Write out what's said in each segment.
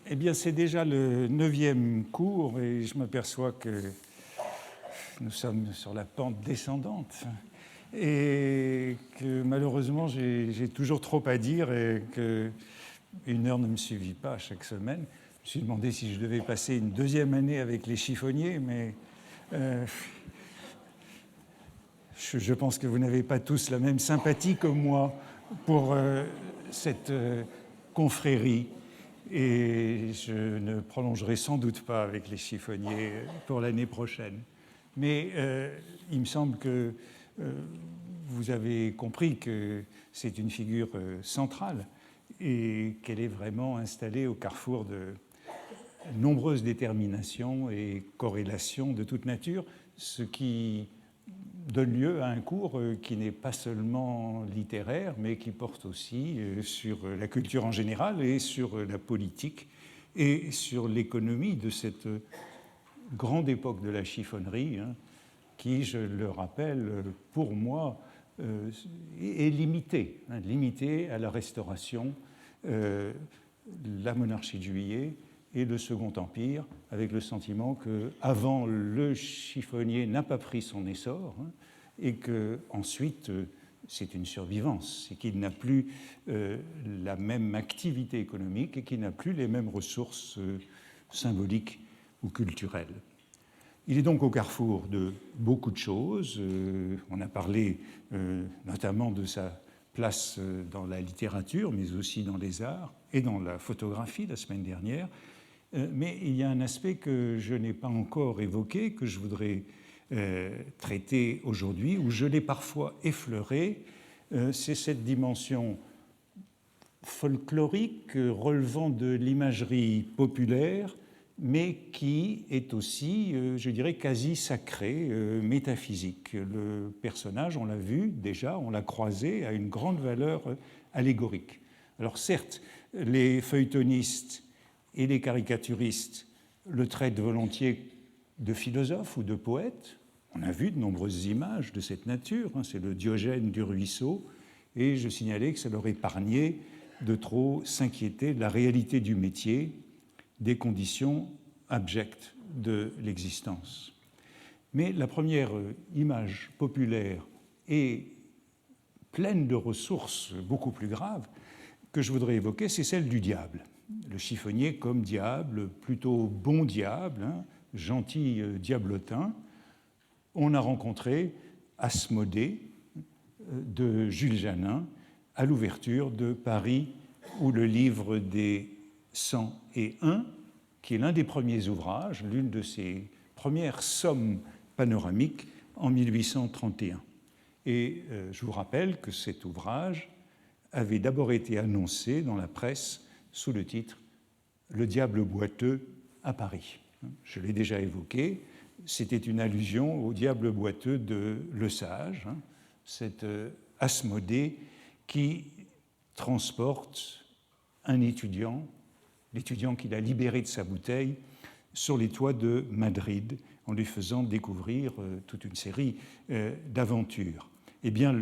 Eh bien, c'est déjà le 9e cours et je m'aperçois que nous sommes sur la pente descendante et que malheureusement, j'ai toujours trop à dire et qu'une heure ne me suffit pas à chaque semaine. Je me suis demandé si je devais passer une 2e année avec les chiffonniers, mais je pense que vous n'avez pas tous la même sympathie que moi pour cette confrérie. Et je ne prolongerai sans doute pas avec les chiffonniers pour l'année prochaine. Mais il me semble que vous avez compris que c'est une figure centrale et qu'elle est vraiment installée au carrefour de nombreuses déterminations et corrélations de toute nature, ce qui donne lieu à un cours qui n'est pas seulement littéraire, mais qui porte aussi sur la culture en général et sur la politique et sur l'économie de cette grande époque de la chiffonnerie, qui, je le rappelle, pour moi, est limitée, limitée à la Restauration, la monarchie de Juillet et le Second Empire, avec le sentiment qu'avant, le chiffonnier n'a pas pris son essor et qu'ensuite, c'est une survivance, c'est qu'il n'a plus la même activité économique et qu'il n'a plus les mêmes ressources symboliques ou culturelles. Il est donc au carrefour de beaucoup de choses. On a parlé notamment de sa place dans la littérature, mais aussi dans les arts et dans la photographie la semaine dernière. Mais il y a un aspect que je n'ai pas encore évoqué, que je voudrais traiter aujourd'hui, où je l'ai parfois effleuré, c'est cette dimension folklorique relevant de l'imagerie populaire, mais qui est aussi, je dirais, quasi sacrée, métaphysique. Le personnage, on l'a vu déjà, on l'a croisé, a une grande valeur allégorique. Alors certes, les feuilletonistes et les caricaturistes le traitent volontiers de philosophe ou de poète. On a vu de nombreuses images de cette nature, c'est le Diogène du ruisseau, et je signalais que ça leur épargnait de trop s'inquiéter de la réalité du métier, des conditions abjectes de l'existence. Mais la première image populaire est pleine de ressources beaucoup plus graves que je voudrais évoquer, c'est celle du diable. Le chiffonnier comme diable, plutôt bon diable, gentil diablotin. On a rencontré Asmodée de Jules Janin à l'ouverture de Paris, où le livre des 101, qui est l'un des premiers ouvrages, l'une de ses premières sommes panoramiques en 1831. Et je vous rappelle que cet ouvrage avait d'abord été annoncé dans la presse sous le titre « Le diable boiteux à Paris ». Je l'ai déjà évoqué, c'était une allusion au diable boiteux de Lesage, cet Asmodée qui transporte un étudiant, l'étudiant qu'il a libéré de sa bouteille, sur les toits de Madrid, en lui faisant découvrir toute une série d'aventures. Eh bien,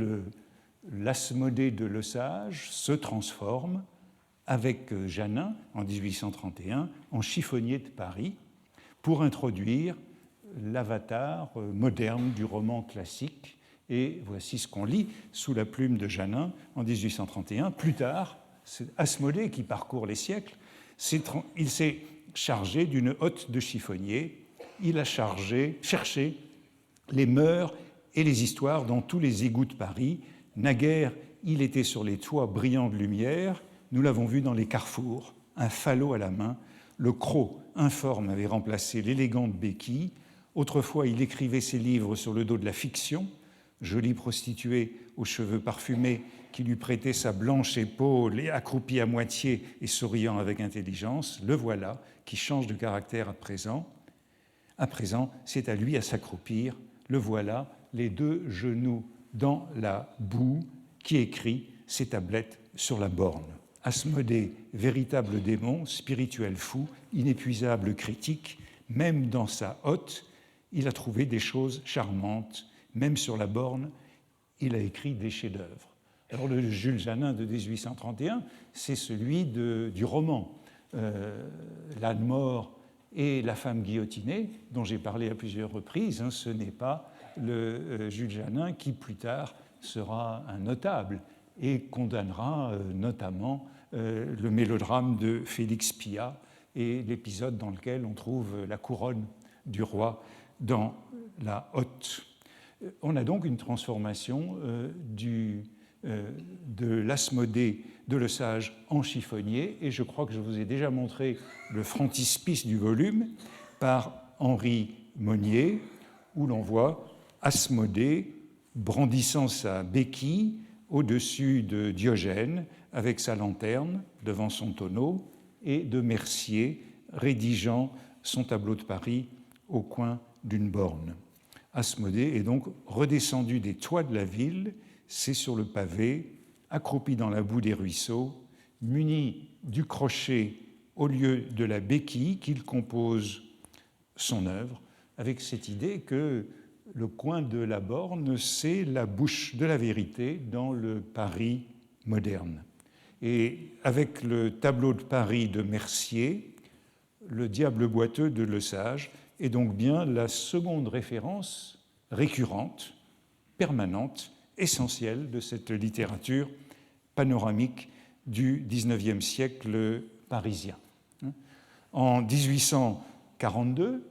l'Asmodée de Lesage se transforme avec Janin, en 1831, en chiffonnier de Paris, pour introduire l'avatar moderne du roman classique. Et voici ce qu'on lit sous la plume de Janin en 1831. Plus tard, c'est Asmodée qui parcourt les siècles. Il s'est chargé d'une hotte de chiffonnier. Il a cherché les mœurs et les histoires dans tous les égouts de Paris. Naguère, il était sur les toits brillants de lumière. Nous l'avons vu dans les carrefours, un falot à la main. Le croc informe avait remplacé l'élégante béquille. Autrefois, il écrivait ses livres sur le dos de la fiction. Jolie prostituée aux cheveux parfumés qui lui prêtait sa blanche épaule et accroupie à moitié et souriant avec intelligence, le voilà qui change de caractère à présent. À présent, c'est à lui à s'accroupir. Le voilà, les deux genoux dans la boue, qui écrit ses tablettes sur la borne. Asmodée, véritable démon, spirituel fou, inépuisable critique, même dans sa hotte, il a trouvé des choses charmantes. Même sur la borne, il a écrit des chefs-d'œuvre. Alors le Jules Janin de 1831, c'est celui du roman. l'âne mort et la femme guillotinée, dont j'ai parlé à plusieurs reprises. Ce n'est pas le Jules Janin qui, plus tard, sera un notable et condamnera notamment le mélodrame de Félix Pyat et l'épisode dans lequel on trouve la couronne du roi dans la hotte. On a donc une transformation de l'Asmodée de Lesage en chiffonnier, et je crois que je vous ai déjà montré le frontispice du volume par Henri Monnier, où l'on voit Asmodée brandissant sa béquille au-dessus de Diogène avec sa lanterne devant son tonneau, et de Mercier rédigeant son tableau de Paris au coin d'une borne. Asmodée est donc redescendu des toits de la ville, c'est sur le pavé, accroupi dans la boue des ruisseaux, muni du crochet au lieu de la béquille qu'il compose son œuvre, avec cette idée que le coin de la borne, c'est la bouche de la vérité dans le Paris moderne. Et avec le tableau de Paris de Mercier, le diable boiteux de Lesage est donc bien la seconde référence récurrente, permanente, essentielle de cette littérature panoramique du XIXe siècle parisien. En 1842,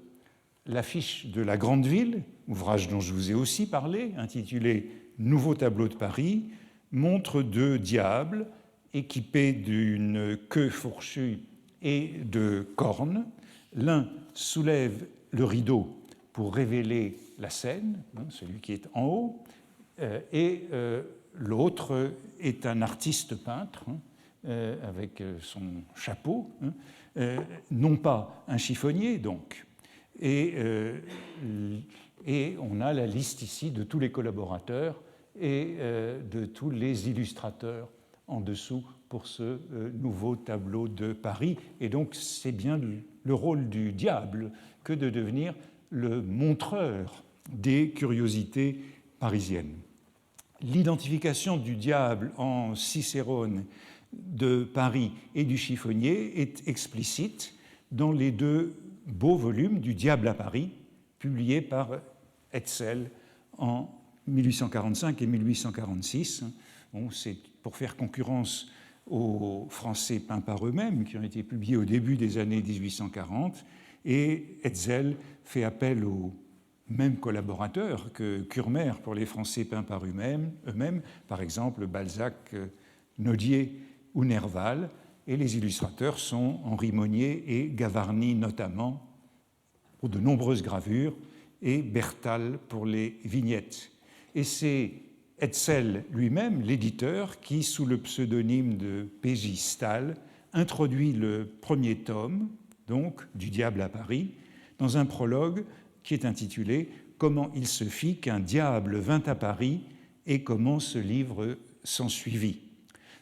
l'affiche de La Grande Ville, ouvrage dont je vous ai aussi parlé, intitulé Nouveau tableau de Paris, montre deux diables équipés d'une queue fourchue et de cornes. L'un soulève le rideau pour révéler la scène, celui qui est en haut, et l'autre est un artiste peintre avec son chapeau, non pas un chiffonnier donc. Et on a la liste ici de tous les collaborateurs et de tous les illustrateurs en dessous pour ce nouveau tableau de Paris. Et donc c'est bien le rôle du diable que de devenir le montreur des curiosités parisiennes. L'identification du diable en Cicérone de Paris et du chiffonnier est explicite dans les deux beaux volumes du Diable à Paris, publiés par Hetzel en 1845 et 1846. Bon, c'est pour faire concurrence aux Français peints par eux-mêmes, qui ont été publiés au début des années 1840, et Hetzel fait appel aux mêmes collaborateurs que Curmer pour les Français peints par eux-mêmes, par exemple Balzac, Nodier ou Nerval, et les illustrateurs sont Henri Monnier et Gavarni notamment pour de nombreuses gravures, et Bertal pour les vignettes. Et c'est Hetzel lui-même, l'éditeur, qui, sous le pseudonyme de P.J. Stahl, introduit le premier tome, donc, du Diable à Paris, dans un prologue qui est intitulé « Comment il se fit qu'un diable vint à Paris et comment ce livre s'ensuivit ».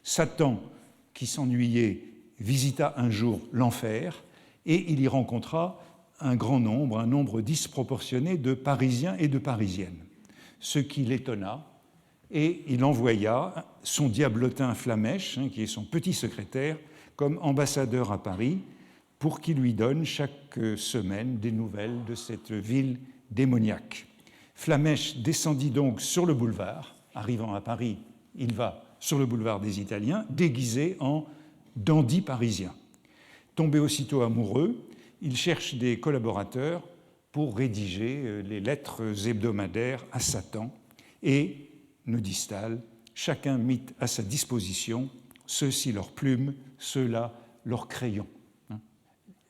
Satan, qui s'ennuyait, visita un jour l'enfer et il y rencontra un nombre disproportionné de Parisiens et de Parisiennes, ce qui l'étonna, et il envoya son diablotin Flamèche, qui est son petit secrétaire, comme ambassadeur à Paris, pour qu'il lui donne chaque semaine des nouvelles de cette ville démoniaque. Flamèche descendit donc sur le boulevard. Arrivant à Paris, il va sur le boulevard des Italiens, déguisé en dandy parisien. Tombé aussitôt amoureux, il cherche des collaborateurs pour rédiger les lettres hebdomadaires à Satan et, nous dit Stahl, chacun mit à sa disposition ceux-ci leurs plumes, ceux-là leurs crayons.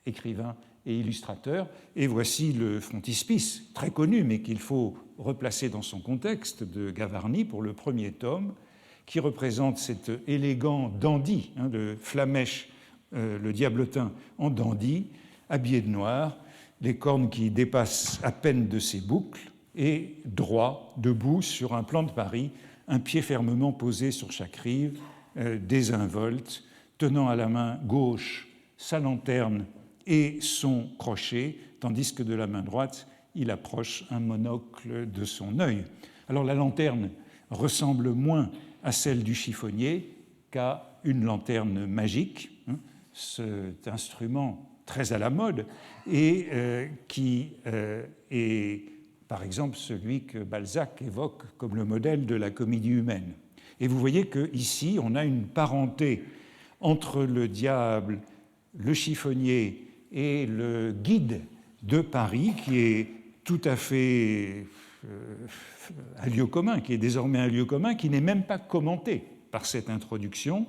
Écrivain et illustrateur. Et voici le frontispice, très connu, mais qu'il faut replacer dans son contexte, de Gavarni pour le premier tome, qui représente cet élégant dandy, de Flamèche, le diablotin en dandy, habillé de noir, les cornes qui dépassent à peine de ses boucles, et droit, debout sur un plan de Paris, un pied fermement posé sur chaque rive, désinvolte, tenant à la main gauche sa lanterne et son crochet, tandis que de la main droite, il approche un monocle de son œil. Alors la lanterne ressemble moins à celle du chiffonnier qu'à une lanterne magique. cet instrument très à la mode et qui est, par exemple, celui que Balzac évoque comme le modèle de la comédie humaine. Et vous voyez qu'ici, on a une parenté entre le diable, le chiffonnier et le guide de Paris qui est tout à fait un lieu commun, qui est désormais un lieu commun, qui n'est même pas commenté par cette introduction.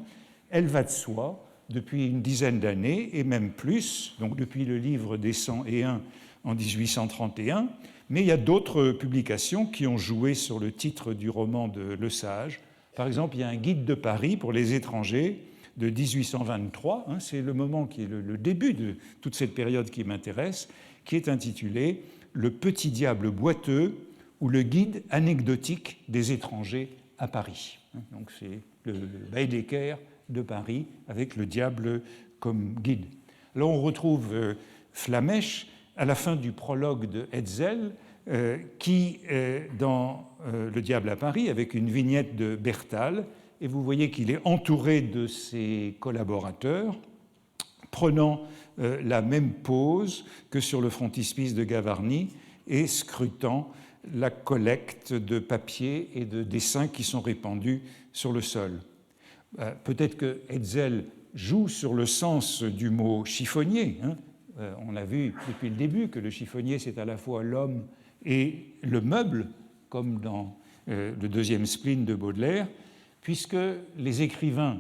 Elle va de soi depuis une dizaine d'années, et même plus, donc depuis le livre des 101 en 1831, mais il y a d'autres publications qui ont joué sur le titre du roman de Le Sage. Par exemple, il y a un guide de Paris pour les étrangers de 1823, c'est le moment qui est le début de toute cette période qui m'intéresse, qui est intitulé « Le petit diable boiteux ou le guide anecdotique des étrangers à Paris ». Donc c'est le Baedeker de Paris avec le diable comme guide. Là, on retrouve Flamèche à la fin du prologue de Hetzel, qui, dans Le diable à Paris, avec une vignette de Bertal, et vous voyez qu'il est entouré de ses collaborateurs, prenant la même pose que sur le frontispice de Gavarni et scrutant la collecte de papiers et de dessins qui sont répandus sur le sol. Peut-être que Hetzel joue sur le sens du mot chiffonnier. On a vu depuis le début que le chiffonnier, c'est à la fois l'homme et le meuble, comme dans le deuxième spleen de Baudelaire, puisque les écrivains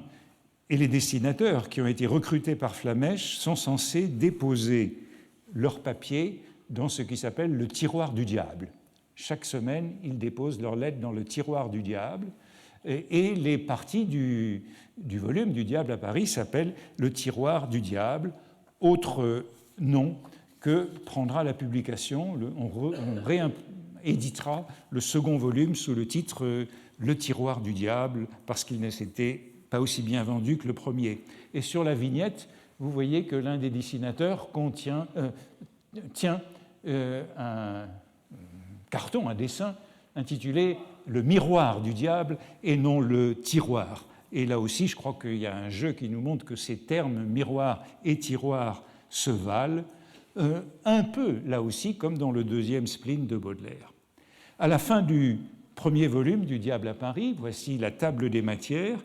et les dessinateurs qui ont été recrutés par Flamèche sont censés déposer leurs papiers dans ce qui s'appelle le tiroir du diable. Chaque semaine, ils déposent leurs lettres dans le tiroir du diable, et les parties du volume du diable à Paris s'appellent le tiroir du diable, autre nom que prendra la publication. On rééditera le second volume sous le titre Le tiroir du diable, parce qu'il ne s'était pas aussi bien vendu que le premier. Et sur la vignette, vous voyez que l'un des dessinateurs tient un carton, un dessin intitulé « Le miroir du diable » et non le tiroir. Et là aussi, je crois qu'il y a un jeu qui nous montre que ces termes miroir et tiroir se valent, un peu là aussi comme dans le deuxième spleen de Baudelaire. À la fin du premier volume du Diable à Paris, voici la table des matières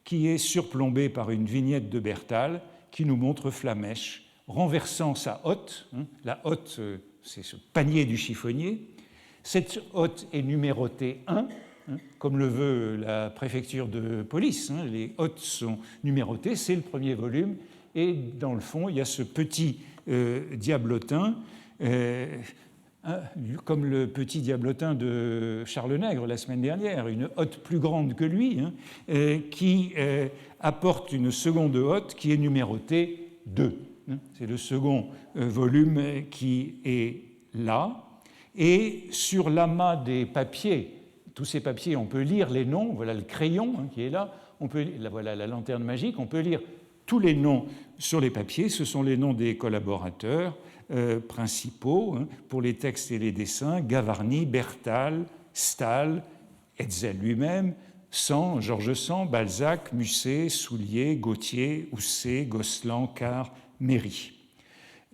qui est surplombée par une vignette de Bertal qui nous montre Flamèche renversant sa hotte. La hotte, c'est ce panier du chiffonnier. Cette hotte est numérotée 1, comme le veut la préfecture de police. Les hottes sont numérotées, c'est le premier volume. Et dans le fond, il y a ce petit diablotin, comme le petit diablotin de Charles Nègre la semaine dernière, une hotte plus grande que lui, qui apporte une seconde hotte qui est numérotée 2. C'est le second volume qui est là. Et sur l'amas des papiers, tous ces papiers, on peut lire les noms. Voilà le crayon qui est là. Voilà la lanterne magique. On peut lire tous les noms sur les papiers. Ce sont les noms des collaborateurs principaux pour les textes et les dessins: Gavarni, Bertal, Stahl, Hetzel lui-même, Sand, Georges Sand, Balzac, Musset, Soulier, Gautier, Housset, Gosselin, Carr, Méry.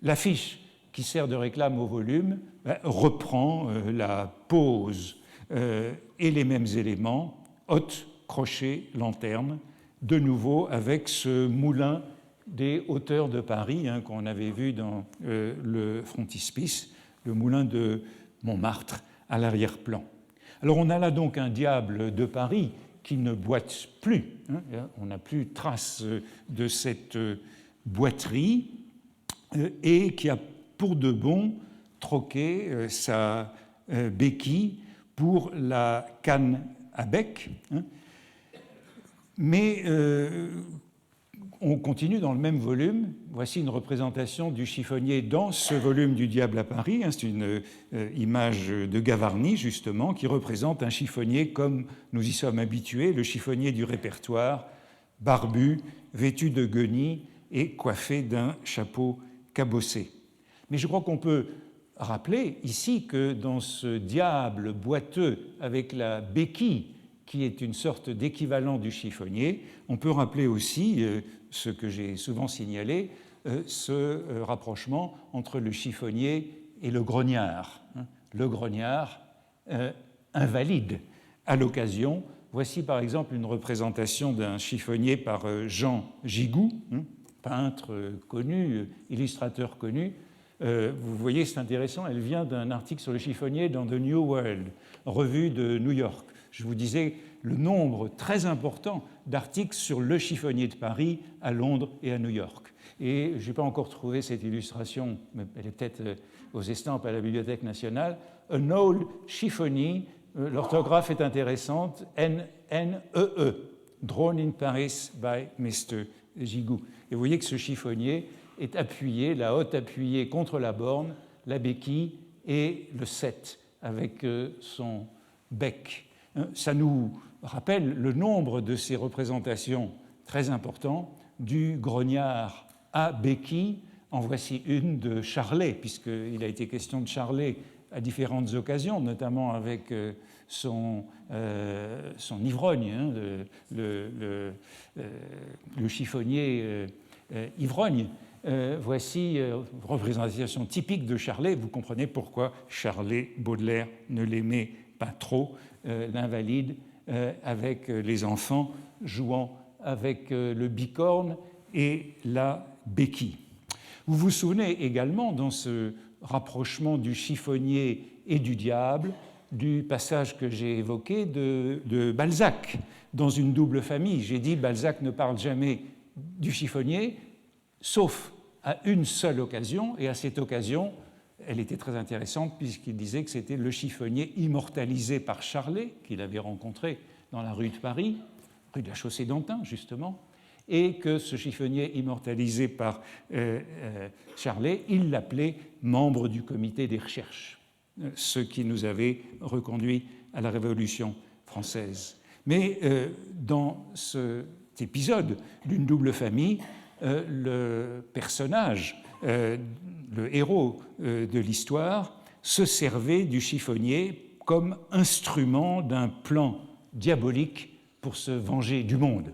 L'affiche qui sert de réclame au volume reprend la pose et les mêmes éléments: hotte, crochet, lanterne, de nouveau avec ce moulin des hauteurs de Paris qu'on avait vu dans le frontispice, le moulin de Montmartre à l'arrière-plan. Alors on a là donc un diable de Paris qui ne boite plus. On n'a plus trace de cette boiterie et qui a pour de bon troqué sa béquille pour la canne à bec. Mais on continue dans le même volume. Voici une représentation du chiffonnier dans ce volume du Diable à Paris. C'est une image de Gavarni, justement, qui représente un chiffonnier comme nous y sommes habitués, le chiffonnier du répertoire, barbu, vêtu de guenilles et coiffé d'un chapeau cabossé. Mais je crois qu'on peut rappeler ici que dans ce diable boiteux avec la béquille qui est une sorte d'équivalent du chiffonnier. On peut rappeler aussi ce que j'ai souvent signalé, ce rapprochement entre le chiffonnier et le grognard. Le grognard invalide à l'occasion. Voici par exemple une représentation d'un chiffonnier par Jean Gigou, peintre connu, illustrateur connu. Vous voyez, c'est intéressant, elle vient d'un article sur le chiffonnier dans The New World, revue de New York. Je vous disais le nombre très important d'articles sur le chiffonnier de Paris à Londres et à New York. Et je n'ai pas encore trouvé cette illustration, mais elle est peut-être aux estampes à la Bibliothèque nationale. An old chiffonnier, l'orthographe est intéressante, N-N-E-E, drawn in Paris by Mr. Gigou. Et vous voyez que ce chiffonnier est appuyé, la hotte appuyée contre la borne, la béquille et le set avec son bec. Ça nous rappelle le nombre de ces représentations très importants du grognard à béquille. En voici une de Charlet, puisqu'il a été question de Charlet à différentes occasions, notamment avec son ivrogne, le chiffonnier ivrogne. Voici une représentation typique de Charlet. Vous comprenez pourquoi Charlet, Baudelaire ne l'aimait pas trop, l'invalide avec les enfants jouant avec le bicorne et la béquille. Vous vous souvenez également, dans ce rapprochement du chiffonnier et du diable, du passage que j'ai évoqué de Balzac dans Une double famille. J'ai dit Balzac ne parle jamais du chiffonnier, sauf à une seule occasion, et à cette occasion, elle était très intéressante puisqu'il disait que c'était le chiffonnier immortalisé par Charlet, qu'il avait rencontré dans la rue de Paris, rue de la Chaussée-d'Antin justement, et que ce chiffonnier immortalisé par Charlet, il l'appelait membre du comité des recherches, ce qui nous avait reconduit à la Révolution française. Mais dans cet épisode d'une double famille, le personnage, le héros de l'histoire, se servait du chiffonnier comme instrument d'un plan diabolique pour se venger du monde.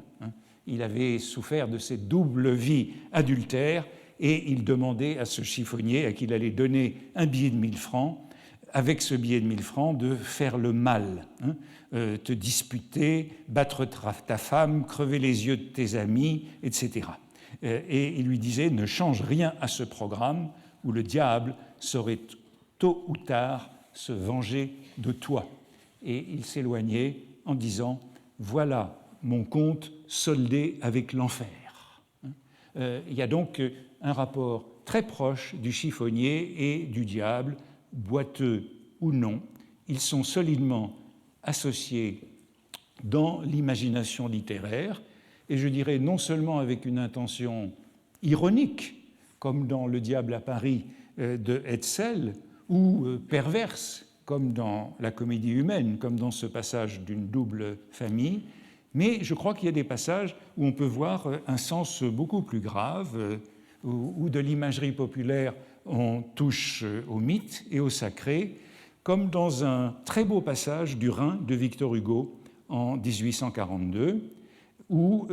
Il avait souffert de cette double vie adultère et il demandait à ce chiffonnier, à qui il allait donner un billet de 1000 francs, avec ce billet de 1000 francs, de faire le mal, te disputer, battre ta femme, crever les yeux de tes amis, etc. Et il lui disait « Ne change rien à ce programme où le diable saurait tôt ou tard se venger de toi. » Et il s'éloignait en disant « Voilà mon compte soldé avec l'enfer. » Il y a donc un rapport très proche du chiffonnier et du diable, boiteux ou non. Ils sont solidement associés dans l'imagination littéraire, et je dirais non seulement avec une intention ironique, comme dans Le diable à Paris de Hetzel, ou perverse, comme dans La comédie humaine, comme dans ce passage d'une double famille, mais je crois qu'il y a des passages où on peut voir un sens beaucoup plus grave, où de l'imagerie populaire on touche au mythe et au sacré, comme dans un très beau passage du Rhin de Victor Hugo en 1842, où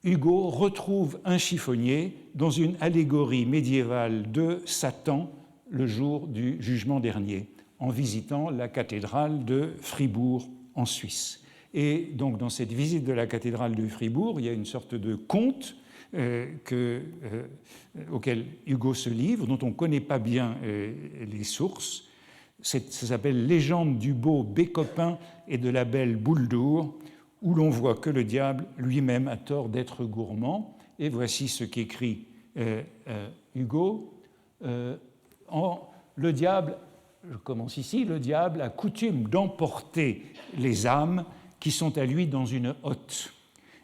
Hugo retrouve un chiffonnier dans une allégorie médiévale de Satan le jour du jugement dernier, en visitant la cathédrale de Fribourg en Suisse. Et donc dans cette visite de la cathédrale de Fribourg, il y a une sorte de conte auquel Hugo se livre, dont on ne connaît pas bien les sources. Ça s'appelle « Légende du beau Bécopin et de la belle Bouldour », où l'on voit que le diable lui-même a tort d'être gourmand. Et voici ce qu'écrit Hugo. Le diable, je commence ici, le diable a coutume d'emporter les âmes qui sont à lui dans une hotte,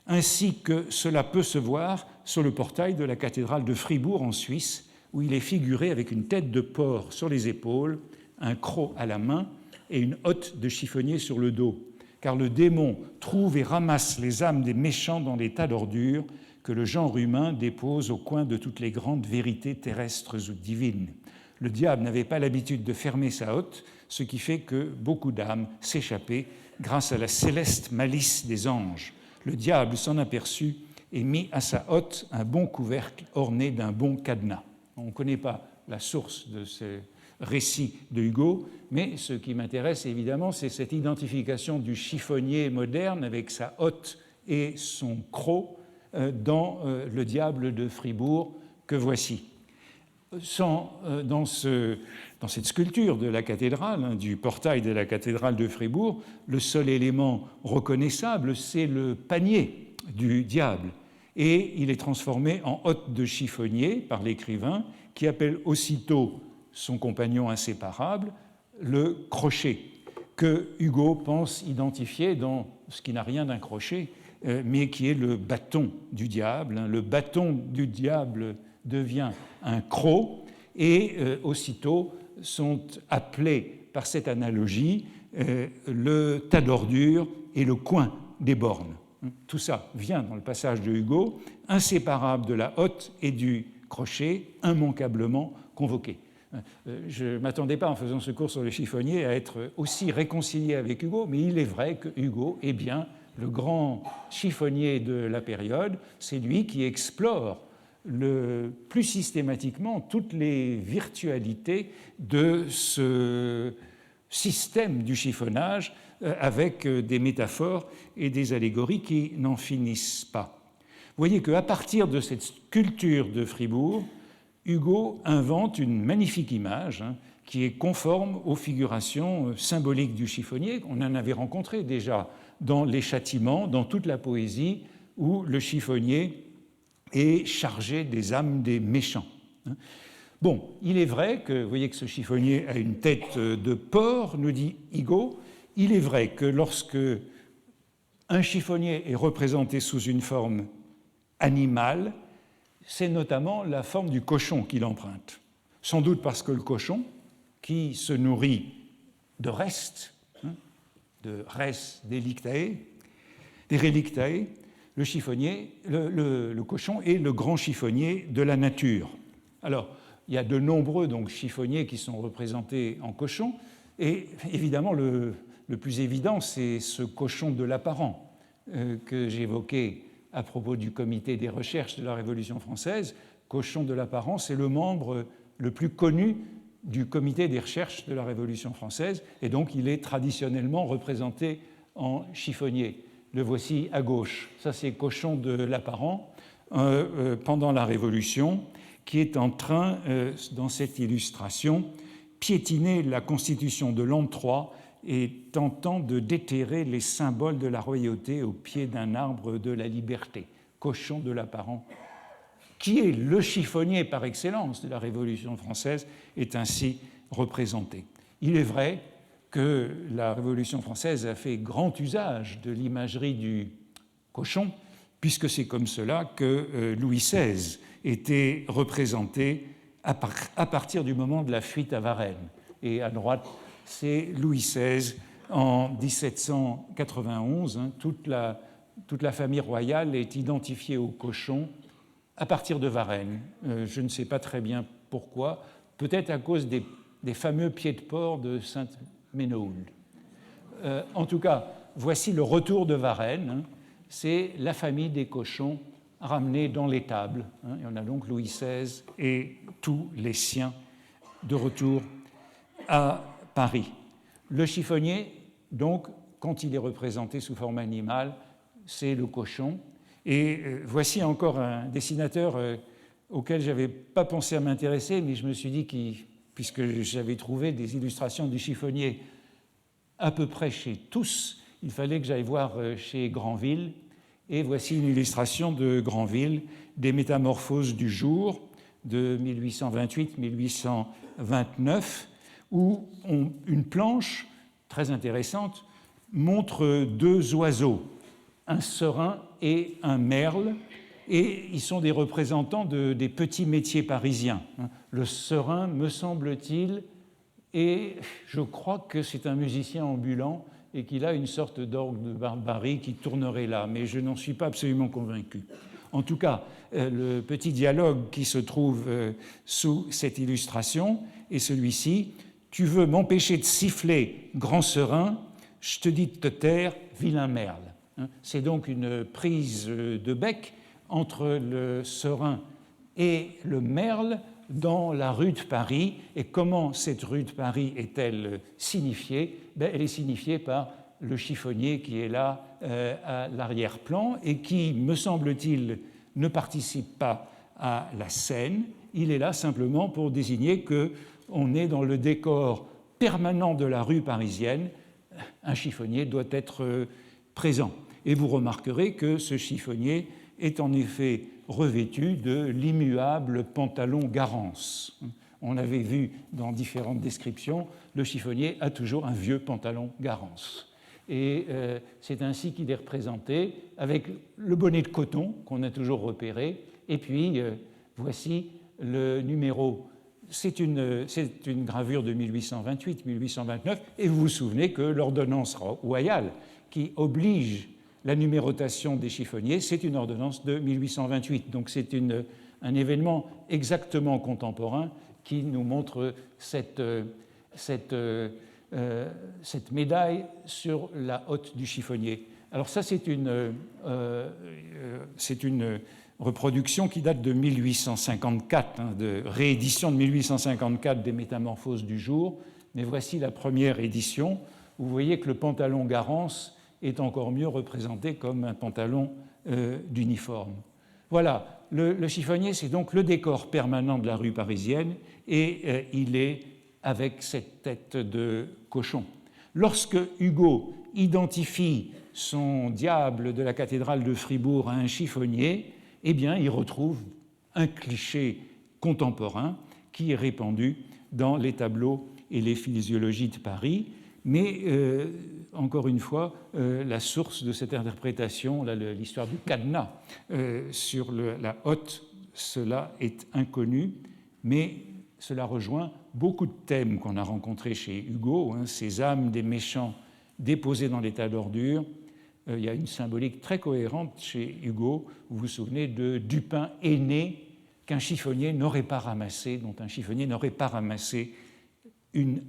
ainsi que cela peut se voir sur le portail de la cathédrale de Fribourg en Suisse, où il est figuré avec une tête de porc sur les épaules, un croc à la main et une hotte de chiffonnier sur le dos. Car le démon trouve et ramasse les âmes des méchants dans des tas d'ordures que le genre humain dépose au coin de toutes les grandes vérités terrestres ou divines. Le diable n'avait pas l'habitude de fermer sa hotte, ce qui fait que beaucoup d'âmes s'échappaient grâce à la céleste malice des anges. Le diable s'en aperçut et mit à sa hotte un bon couvercle orné d'un bon cadenas. On ne connaît pas la source de ce récit de Hugo, mais ce qui m'intéresse évidemment, c'est cette identification du chiffonnier moderne avec sa hotte et son croc dans Le Diable de Fribourg que voici. Dans cette sculpture de la cathédrale, du portail de la cathédrale de Fribourg, le seul élément reconnaissable, c'est le panier du diable. Et il est transformé en hotte de chiffonnier par l'écrivain, qui appelle aussitôt son compagnon inséparable le crochet, que Hugo pense identifier dans ce qui n'a rien d'un crochet, mais qui est le bâton du diable. Le bâton du diable devient un croc, et aussitôt sont appelés par cette analogie le tas d'ordures et le coin des bornes. Tout ça vient dans le passage de Hugo, inséparable de la hotte et du crochet, immanquablement convoqué. Je ne m'attendais pas, en faisant ce cours sur le chiffonnier, à être aussi réconcilié avec Hugo, mais il est vrai que Hugo est bien le grand chiffonnier de la période. C'est lui qui explore le plus systématiquement toutes les virtualités de ce système du chiffonnage avec des métaphores et des allégories qui n'en finissent pas. Vous voyez qu'à partir de cette sculpture de Fribourg, Hugo invente une magnifique image qui est conforme aux figurations symboliques du chiffonnier. On en avait rencontré déjà dans les châtiments, dans toute la poésie, où le chiffonnier est chargé des âmes des méchants. Bon, il est vrai que, vous voyez que ce chiffonnier a une tête de porc, nous dit Hugo. Il est vrai que lorsque un chiffonnier est représenté sous une forme animale, c'est notamment la forme du cochon qu'il emprunte. Sans doute parce que le cochon, qui se nourrit de restes, de res delictae, des relictae, le chiffonnier, le cochon est le grand chiffonnier de la nature. Alors, il y a de nombreux chiffonniers qui sont représentés en cochon, et évidemment, le plus évident, c'est ce cochon de l'apparent que j'évoquais à propos du comité des recherches de la Révolution française. Cochon de l'apparent, c'est le membre le plus connu du comité des recherches de la Révolution française, et donc il est traditionnellement représenté en chiffonnier. Le voici à gauche. Ça, c'est Cochon de l'apparent pendant la Révolution, qui est en train, dans cette illustration, piétiner la constitution de l'an III et tentant de déterrer les symboles de la royauté au pied d'un arbre de la liberté. Cochon de l'apparent, qui est le chiffonnier par excellence de la Révolution française, est ainsi représenté. Il est vrai que la Révolution française a fait grand usage de l'imagerie du cochon, puisque c'est comme cela que Louis XVI était représenté à partir du moment de la fuite à Varennes. Et à droite, c'est Louis XVI en 1791. Toute la famille royale est identifiée au cochon à partir de Varennes. Je ne sais pas très bien pourquoi, peut-être à cause des fameux pieds de porc de Sainte-Ménehould. En tout cas, voici le retour de Varennes. C'est la famille des cochons ramenés dans l'étable. Et on a donc Louis XVI et tous les siens de retour à Paris. Le chiffonnier, donc, quand il est représenté sous forme animale, c'est le cochon. Et voici encore un dessinateur auquel je n'avais pas pensé à m'intéresser, mais je me suis dit, puisque j'avais trouvé des illustrations du chiffonnier à peu près chez tous, il fallait que j'aille voir chez Granville. Et voici une illustration de Granville, des Métamorphoses du jour, de 1828-1829, où une planche très intéressante montre deux oiseaux, un serin et un merle, et ils sont des représentants des petits métiers parisiens. Le serin, me semble-t-il, et je crois que c'est un musicien ambulant et qu'il a une sorte d'orgue de barbarie qui tournerait là, mais je n'en suis pas absolument convaincu. En tout cas, le petit dialogue qui se trouve sous cette illustration est celui-ci. « Tu veux m'empêcher de siffler, grand serein, je te dis de te taire, vilain merle. » C'est donc une prise de bec entre le serein et le merle dans la rue de Paris. Et comment cette rue de Paris est-elle signifiée? Elle est signifiée par le chiffonnier qui est là à l'arrière-plan et qui, me semble-t-il, ne participe pas à la scène. Il est là simplement pour désigner qu'on est dans le décor permanent de la rue parisienne. Un chiffonnier doit être présent. Et vous remarquerez que ce chiffonnier est en effet revêtu de l'immuable pantalon Garance. On avait vu dans différentes descriptions, le chiffonnier a toujours un vieux pantalon Garance. Et c'est ainsi qu'il est représenté, avec le bonnet de coton qu'on a toujours repéré. Et puis, voici le numéro. C'est une gravure de 1828-1829. Et vous vous souvenez que l'ordonnance royale qui oblige la numérotation des chiffonniers, c'est une ordonnance de 1828. Donc c'est un événement exactement contemporain qui nous montre cette médaille sur la hotte du chiffonnier. Alors ça, c'est une reproduction qui date de 1854, de réédition de 1854 des Métamorphoses du jour. Mais voici la première édition. Vous voyez que le pantalon Garance est encore mieux représenté comme un pantalon d'uniforme. Voilà, le chiffonnier, c'est donc le décor permanent de la rue parisienne et il est avec cette tête de cochon. Lorsque Hugo identifie son diable de la cathédrale de Fribourg à un chiffonnier, eh bien, il retrouve un cliché contemporain qui est répandu dans les tableaux et les physiologies de Paris. Mais, encore une fois, la source de cette interprétation, l'histoire du cadenas sur la hotte, cela est inconnu, mais cela rejoint beaucoup de thèmes qu'on a rencontrés chez Hugo, ces âmes des méchants déposées dans l'état d'ordure. Il y a une symbolique très cohérente chez Hugo, vous vous souvenez du pain aîné qu'un chiffonnier n'aurait pas ramassé, dont un chiffonnier n'aurait pas ramassé une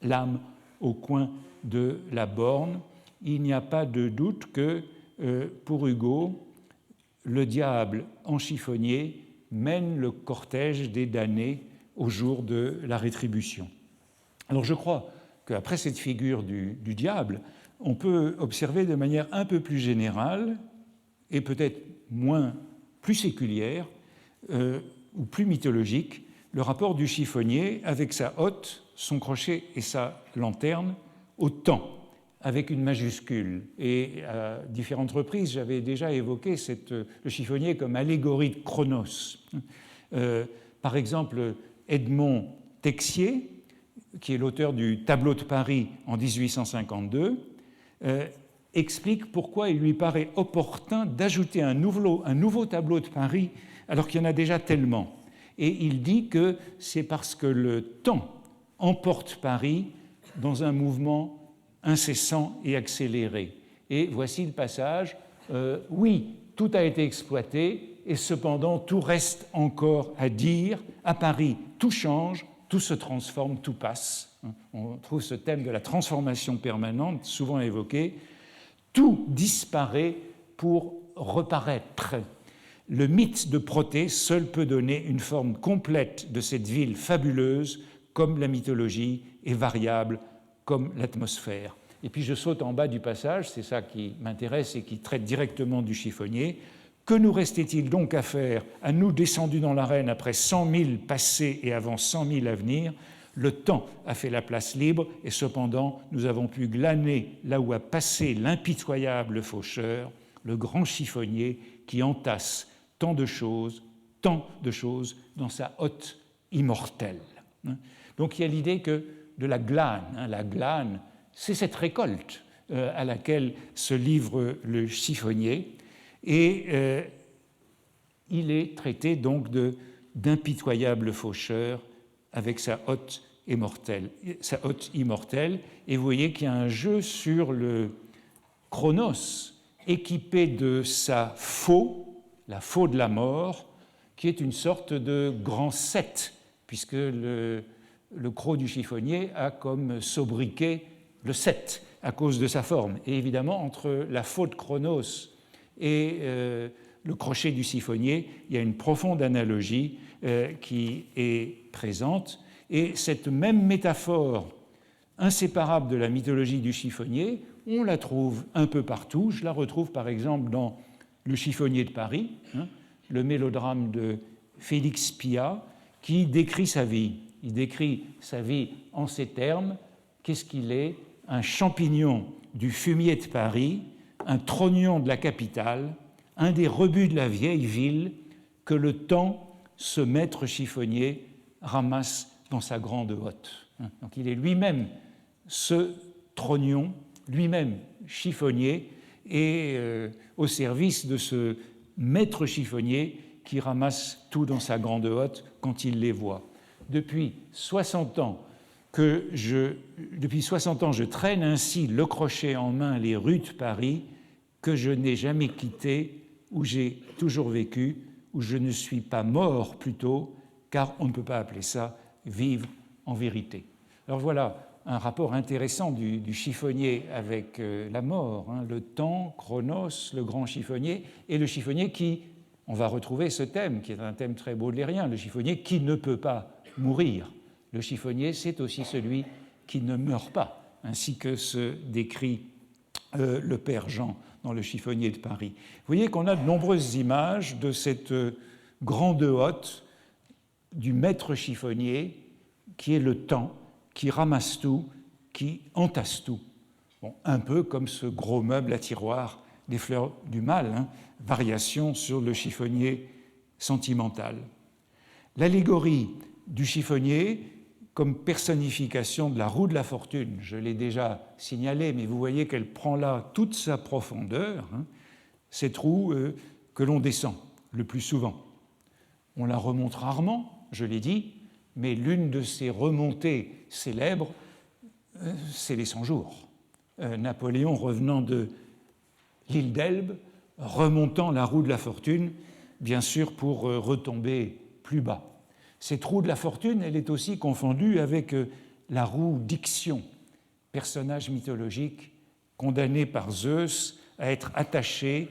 lame au coin de la borne. Il n'y a pas de doute que, pour Hugo, le diable en chiffonnier mène le cortège des damnés au jour de la rétribution. Alors je crois qu'après cette figure du diable, on peut observer de manière un peu plus générale et peut-être plus séculière ou plus mythologique le rapport du chiffonnier avec sa hotte, son crochet et sa lanterne au temps, avec une majuscule. Et à différentes reprises, j'avais déjà évoqué le chiffonnier comme allégorie de Chronos. Par exemple, Edmond Texier, qui est l'auteur du Tableau de Paris en 1852, explique pourquoi il lui paraît opportun d'ajouter un nouveau tableau de Paris alors qu'il y en a déjà tellement. Et il dit que c'est parce que le temps emporte Paris dans un mouvement incessant et accéléré. Et voici le passage. Oui, tout a été exploité, et cependant tout reste encore à dire. À Paris, tout change, tout se transforme, tout passe. On trouve ce thème de la transformation permanente, souvent évoqué. Tout disparaît pour reparaître. Le mythe de Protée seul peut donner une forme complète de cette ville fabuleuse, comme la mythologie est variable, comme l'atmosphère. Et puis je saute en bas du passage, c'est ça qui m'intéresse et qui traite directement du chiffonnier. Que nous restait-il donc à faire, à nous descendus dans l'arène après 100 000 passés et avant 100 000 à venir? Le temps a fait la place libre, et cependant nous avons pu glaner là où a passé l'impitoyable faucheur, le grand chiffonnier qui entasse tant de choses dans sa hotte immortelle. Donc il y a l'idée que de la glane, la glane, c'est cette récolte à laquelle se livre le chiffonnier, et il est traité donc d'impitoyable faucheur avec sa hotte immortelle. Et vous voyez qu'il y a un jeu sur le Chronos équipé de sa faux la faux de la mort, qui est une sorte de grand 7, puisque le croc du chiffonnier a comme sobriquet le 7 à cause de sa forme. Et évidemment, entre la faux de Chronos et le crochet du chiffonnier, il y a une profonde analogie qui est présente. Et cette même métaphore inséparable de la mythologie du chiffonnier, on la trouve un peu partout. Je la retrouve par exemple dans Le chiffonnier de Paris, le mélodrame de Félix Pyat, qui décrit sa vie. Il décrit sa vie en ces termes. Qu'est-ce qu'il est? Un champignon du fumier de Paris, un trognon de la capitale, un des rebuts de la vieille ville que le temps, ce maître chiffonnier, ramasse dans sa grande hotte. Donc il est lui-même ce trognon, lui-même chiffonnier, et au service de ce maître chiffonnier qui ramasse tout dans sa grande hotte quand il les voit. Depuis 60 ans, je traîne ainsi le crochet en main les rues de Paris que je n'ai jamais quitté, où j'ai toujours vécu, où je ne suis pas mort plutôt, car on ne peut pas appeler ça vivre en vérité. Alors voilà un rapport intéressant du chiffonnier avec la mort, le temps, Chronos, le grand chiffonnier, et le chiffonnier qui, on va retrouver ce thème, qui est un thème très baudelairien, le chiffonnier qui ne peut pas mourir. Le chiffonnier, c'est aussi celui qui ne meurt pas, ainsi que se décrit le père Jean dans Le chiffonnier de Paris. Vous voyez qu'on a de nombreuses images de cette grande hotte du maître chiffonnier qui est le temps, qui ramasse tout, qui entasse tout. Bon, un peu comme ce gros meuble à tiroir des Fleurs du Mal, variation sur le chiffonnier sentimental. L'allégorie du chiffonnier comme personnification de la roue de la fortune, je l'ai déjà signalé, mais vous voyez qu'elle prend là toute sa profondeur, cette roue que l'on descend le plus souvent. On la remonte rarement, je l'ai dit, mais l'une de ces remontées célèbres, c'est les 100 jours. Napoléon, revenant de l'île d'Elbe, remontant la roue de la fortune, bien sûr pour retomber plus bas. Cette roue de la fortune, elle est aussi confondue avec la roue d'Ixion, personnage mythologique condamné par Zeus à être attaché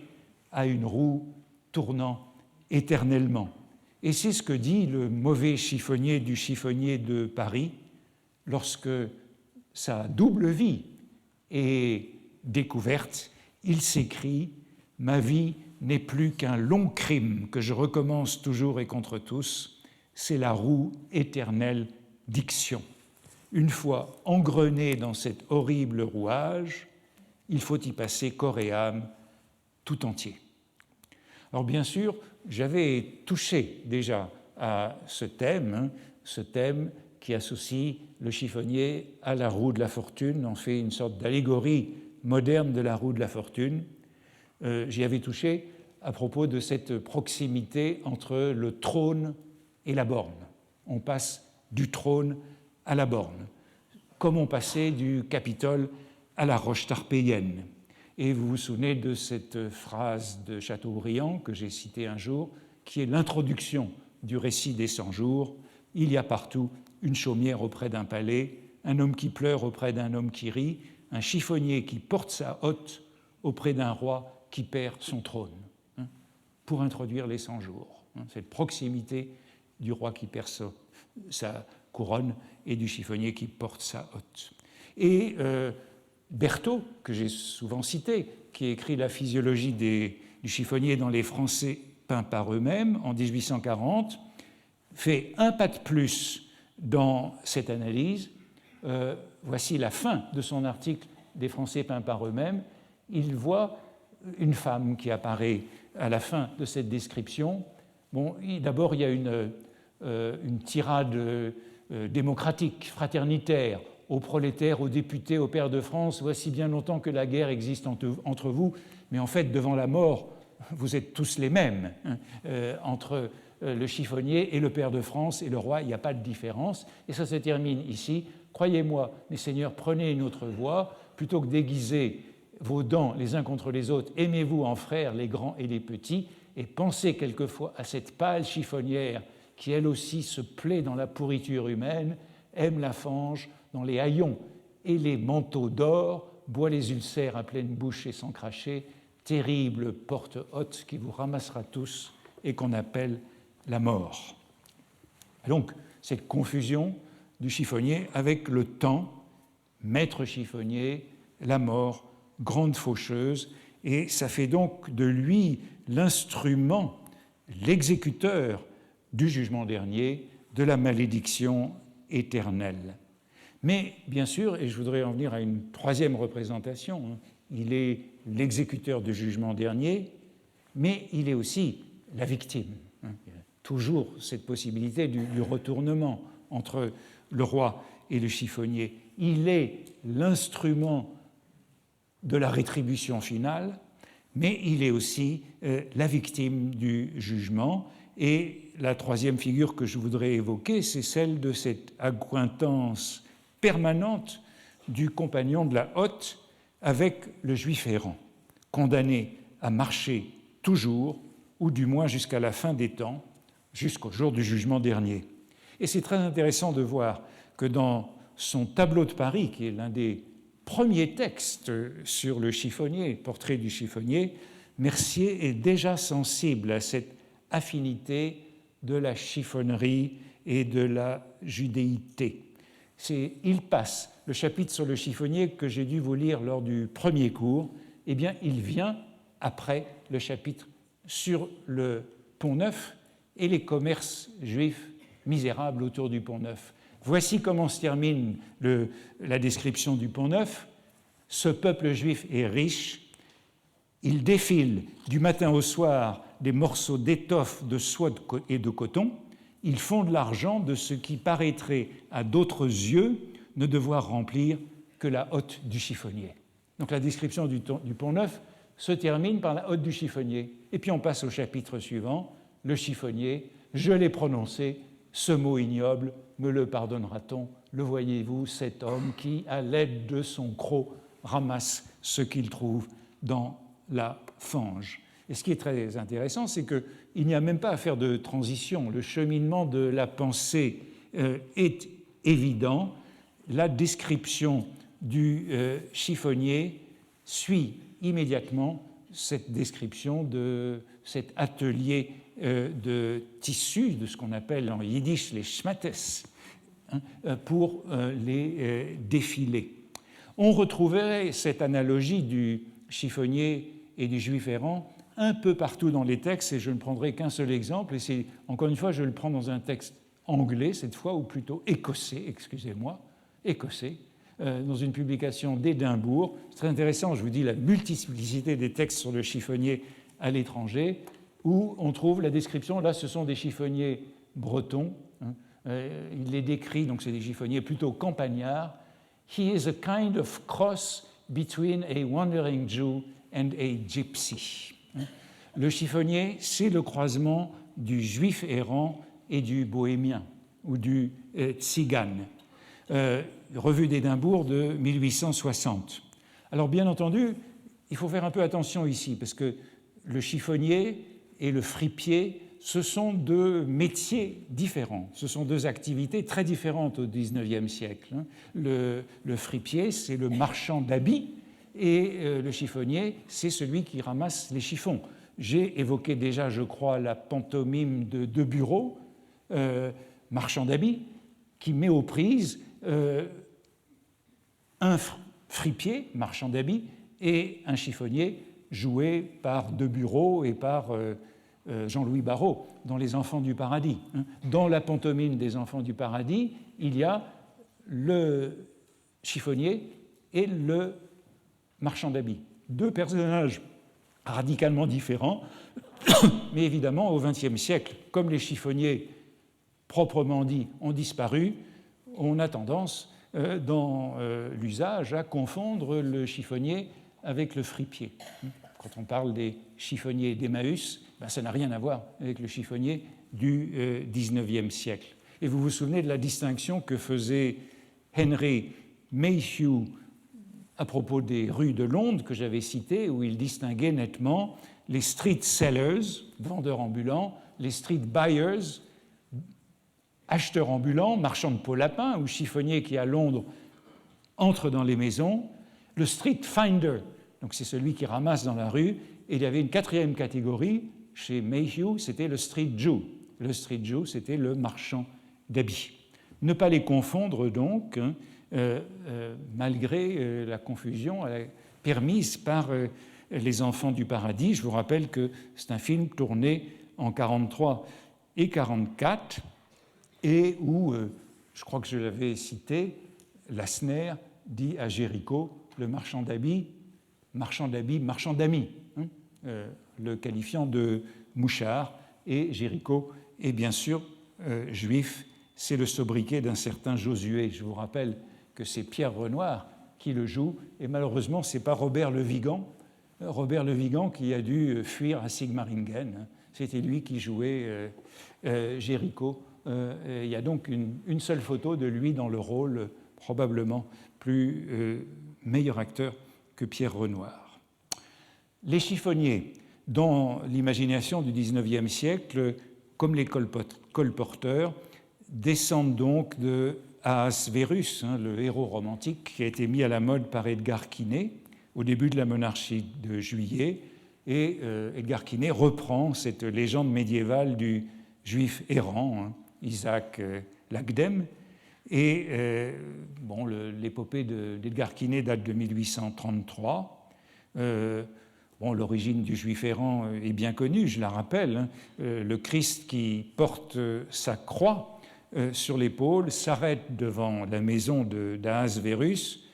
à une roue tournant éternellement. Et c'est ce que dit le mauvais chiffonnier du chiffonnier de Paris lorsque sa double vie est découverte. Il s'écrie « Ma vie n'est plus qu'un long crime que je recommence toujours et contre tous. C'est la roue éternelle d'Ixion. Une fois engrené dans cet horrible rouage, il faut y passer corps et âme tout entier. » Alors bien sûr, j'avais touché déjà à ce thème qui associe le chiffonnier à la roue de la fortune, on fait une sorte d'allégorie moderne de la roue de la fortune. J'y avais touché à propos de cette proximité entre le trône et la borne. On passe du trône à la borne, comme on passait du Capitole à la roche tarpéienne. Et vous vous souvenez de cette phrase de Chateaubriand que j'ai citée un jour, qui est l'introduction du récit des 100 jours. Il y a partout une chaumière auprès d'un palais, un homme qui pleure auprès d'un homme qui rit, un chiffonnier qui porte sa hotte auprès d'un roi qui perd son trône, pour introduire les 100 jours. Cette proximité du roi qui perd sa couronne et du chiffonnier qui porte sa hotte. Et Berthaud, que j'ai souvent cité, qui a écrit la physiologie du chiffonnier dans Les Français peints par eux-mêmes en 1840, fait un pas de plus dans cette analyse. Voici la fin de son article des Français peints par eux-mêmes. Il voit une femme qui apparaît à la fin de cette description. Bon, d'abord, il y a une tirade démocratique, fraternitaire, aux prolétaires, aux députés, aux pairs de France. Voici bien longtemps que la guerre existe entre vous, mais en fait, devant la mort, vous êtes tous les mêmes. Entre le chiffonnier et le pair de France et le roi, il n'y a pas de différence. Et ça se termine ici. Croyez-moi, mes seigneurs, prenez une autre voie. Plutôt que d'aiguiser vos dents les uns contre les autres, aimez-vous en frères, les grands et les petits, et pensez quelquefois à cette pâle chiffonnière qui elle aussi se plaît dans la pourriture humaine, aime la fange dans les haillons et les manteaux d'or, boit les ulcères à pleine bouche et sans cracher, terrible porte haute qui vous ramassera tous et qu'on appelle la mort. Donc, cette confusion du chiffonnier avec le temps, maître chiffonnier, la mort, grande faucheuse, et ça fait donc de lui l'instrument, l'exécuteur du jugement dernier, de la malédiction éternelle. Mais bien sûr, et je voudrais en venir à une troisième représentation, il est l'exécuteur du jugement dernier, mais il est aussi la victime. Il y a toujours cette possibilité du retournement entre le roi et le chiffonnier. Il est l'instrument de la rétribution finale, mais il est aussi la victime du jugement. Et la troisième figure que je voudrais évoquer, c'est celle de cette accointance permanente du compagnon de la hotte avec le juif errant, condamné à marcher toujours, ou du moins jusqu'à la fin des temps, jusqu'au jour du jugement dernier. Et c'est très intéressant de voir que dans son tableau de Paris, qui est l'un des premiers textes sur le chiffonnier, portrait du chiffonnier, Mercier est déjà sensible à cette affinité de la chiffonnerie et de la judéité. Il passe le chapitre sur le chiffonnier que j'ai dû vous lire lors du premier cours, eh bien, il vient après le chapitre sur le Pont-Neuf et les commerces juifs misérables autour du Pont-Neuf. Voici comment se termine la description du Pont-Neuf. Ce peuple juif est riche, il défile du matin au soir des morceaux d'étoffe, de soie et de coton, ils font de l'argent de ce qui paraîtrait à d'autres yeux ne devoir remplir que la hotte du chiffonnier. Donc la description du Pont-Neuf se termine par la hotte du chiffonnier. Et puis on passe au chapitre suivant, le chiffonnier, je l'ai prononcé, ce mot ignoble, me le pardonnera-t-on? Le voyez-vous, cet homme qui, à l'aide de son croc, ramasse ce qu'il trouve dans la fange. Et ce qui est très intéressant, c'est qu'il n'y a même pas à faire de transition. Le cheminement de la pensée est évident. La description du chiffonnier suit immédiatement cette description de cet atelier de tissu, de ce qu'on appelle en yiddish les schmattes, pour les défilés. On retrouverait cette analogie du chiffonnier et du juif errant un peu partout dans les textes, et je ne prendrai qu'un seul exemple, et c'est, encore une fois, je le prends dans un texte anglais cette fois, ou plutôt écossais, excusez-moi, écossais, dans une publication d'Édimbourg. C'est très intéressant, je vous dis, la multiplicité des textes sur le chiffonnier à l'étranger, où on trouve la description, là ce sont des chiffonniers bretons, il les décrit, donc c'est des chiffonniers plutôt campagnards. He is a kind of cross between a wandering Jew and a gypsy. Le chiffonnier, c'est le croisement du juif errant et du bohémien, ou du tzigane. Revue d'Édimbourg de 1860. Alors bien entendu, il faut faire un peu attention ici, parce que le chiffonnier et le fripier, ce sont deux métiers différents, ce sont deux activités très différentes au XIXe siècle. Le fripier, c'est le marchand d'habits, et le chiffonnier, c'est celui qui ramasse les chiffons. J'ai évoqué déjà, je crois, la pantomime de deux bureaux, marchand d'habits, qui met aux prises un fripier, marchand d'habits, et un chiffonnier joué par De Bureau et par Jean-Louis Barrault dans Les Enfants du Paradis. Dans la pantomime des Enfants du Paradis, il y a le chiffonnier et le marchand d'habits. Deux personnages radicalement différents, mais évidemment, au XXe siècle, comme les chiffonniers proprement dit ont disparu, on a tendance, dans l'usage, à confondre le chiffonnier avec le fripier. Quand on parle des chiffonniers d'Emmaüs, ça n'a rien à voir avec le chiffonnier du XIXe siècle. Et vous vous souvenez de la distinction que faisait Henry Mayhew à propos des rues de Londres que j'avais citées, où il distinguait nettement les street sellers, vendeurs ambulants, les street buyers, acheteurs ambulants, marchands de peau lapin ou chiffonniers qui, à Londres, entrent dans les maisons, le street finder, donc c'est celui qui ramasse dans la rue, et il y avait une quatrième catégorie chez Mayhew, c'était le street Jew. Le street Jew, c'était le marchand d'habits. Ne pas les confondre donc, hein, malgré la confusion permise par Les Enfants du Paradis. Je vous rappelle que c'est un film tourné en 1943 et 1944 et où, je crois que je l'avais cité, Lassner dit à Géricault, le marchand d'amis, hein, le qualifiant de mouchard, et Géricault est bien sûr juif, c'est le sobriquet d'un certain Josué. Je vous rappelle que c'est Pierre Renoir qui le joue, et malheureusement, ce n'est pas Robert Le Vigan qui a dû fuir à Sigmaringen. C'était lui qui jouait Géricault. Il y a donc une seule photo de lui dans le rôle, probablement plus meilleur acteur que Pierre Renoir. Les chiffonniers, dans l'imagination du XIXe siècle, comme les colporteurs, descendent donc de Ahasverus, hein, le héros romantique qui a été mis à la mode par Edgar Quinet au début de la monarchie de Juillet. Et Edgar Quinet reprend cette légende médiévale du juif errant, hein, Isaac Lagdem. Et l'épopée d'Edgar Quinet date de 1833. L'origine du juif errant est bien connue, je la rappelle. Hein. Le Christ qui porte sa croix sur l'épaule s'arrête devant la maison d'Ahasverus,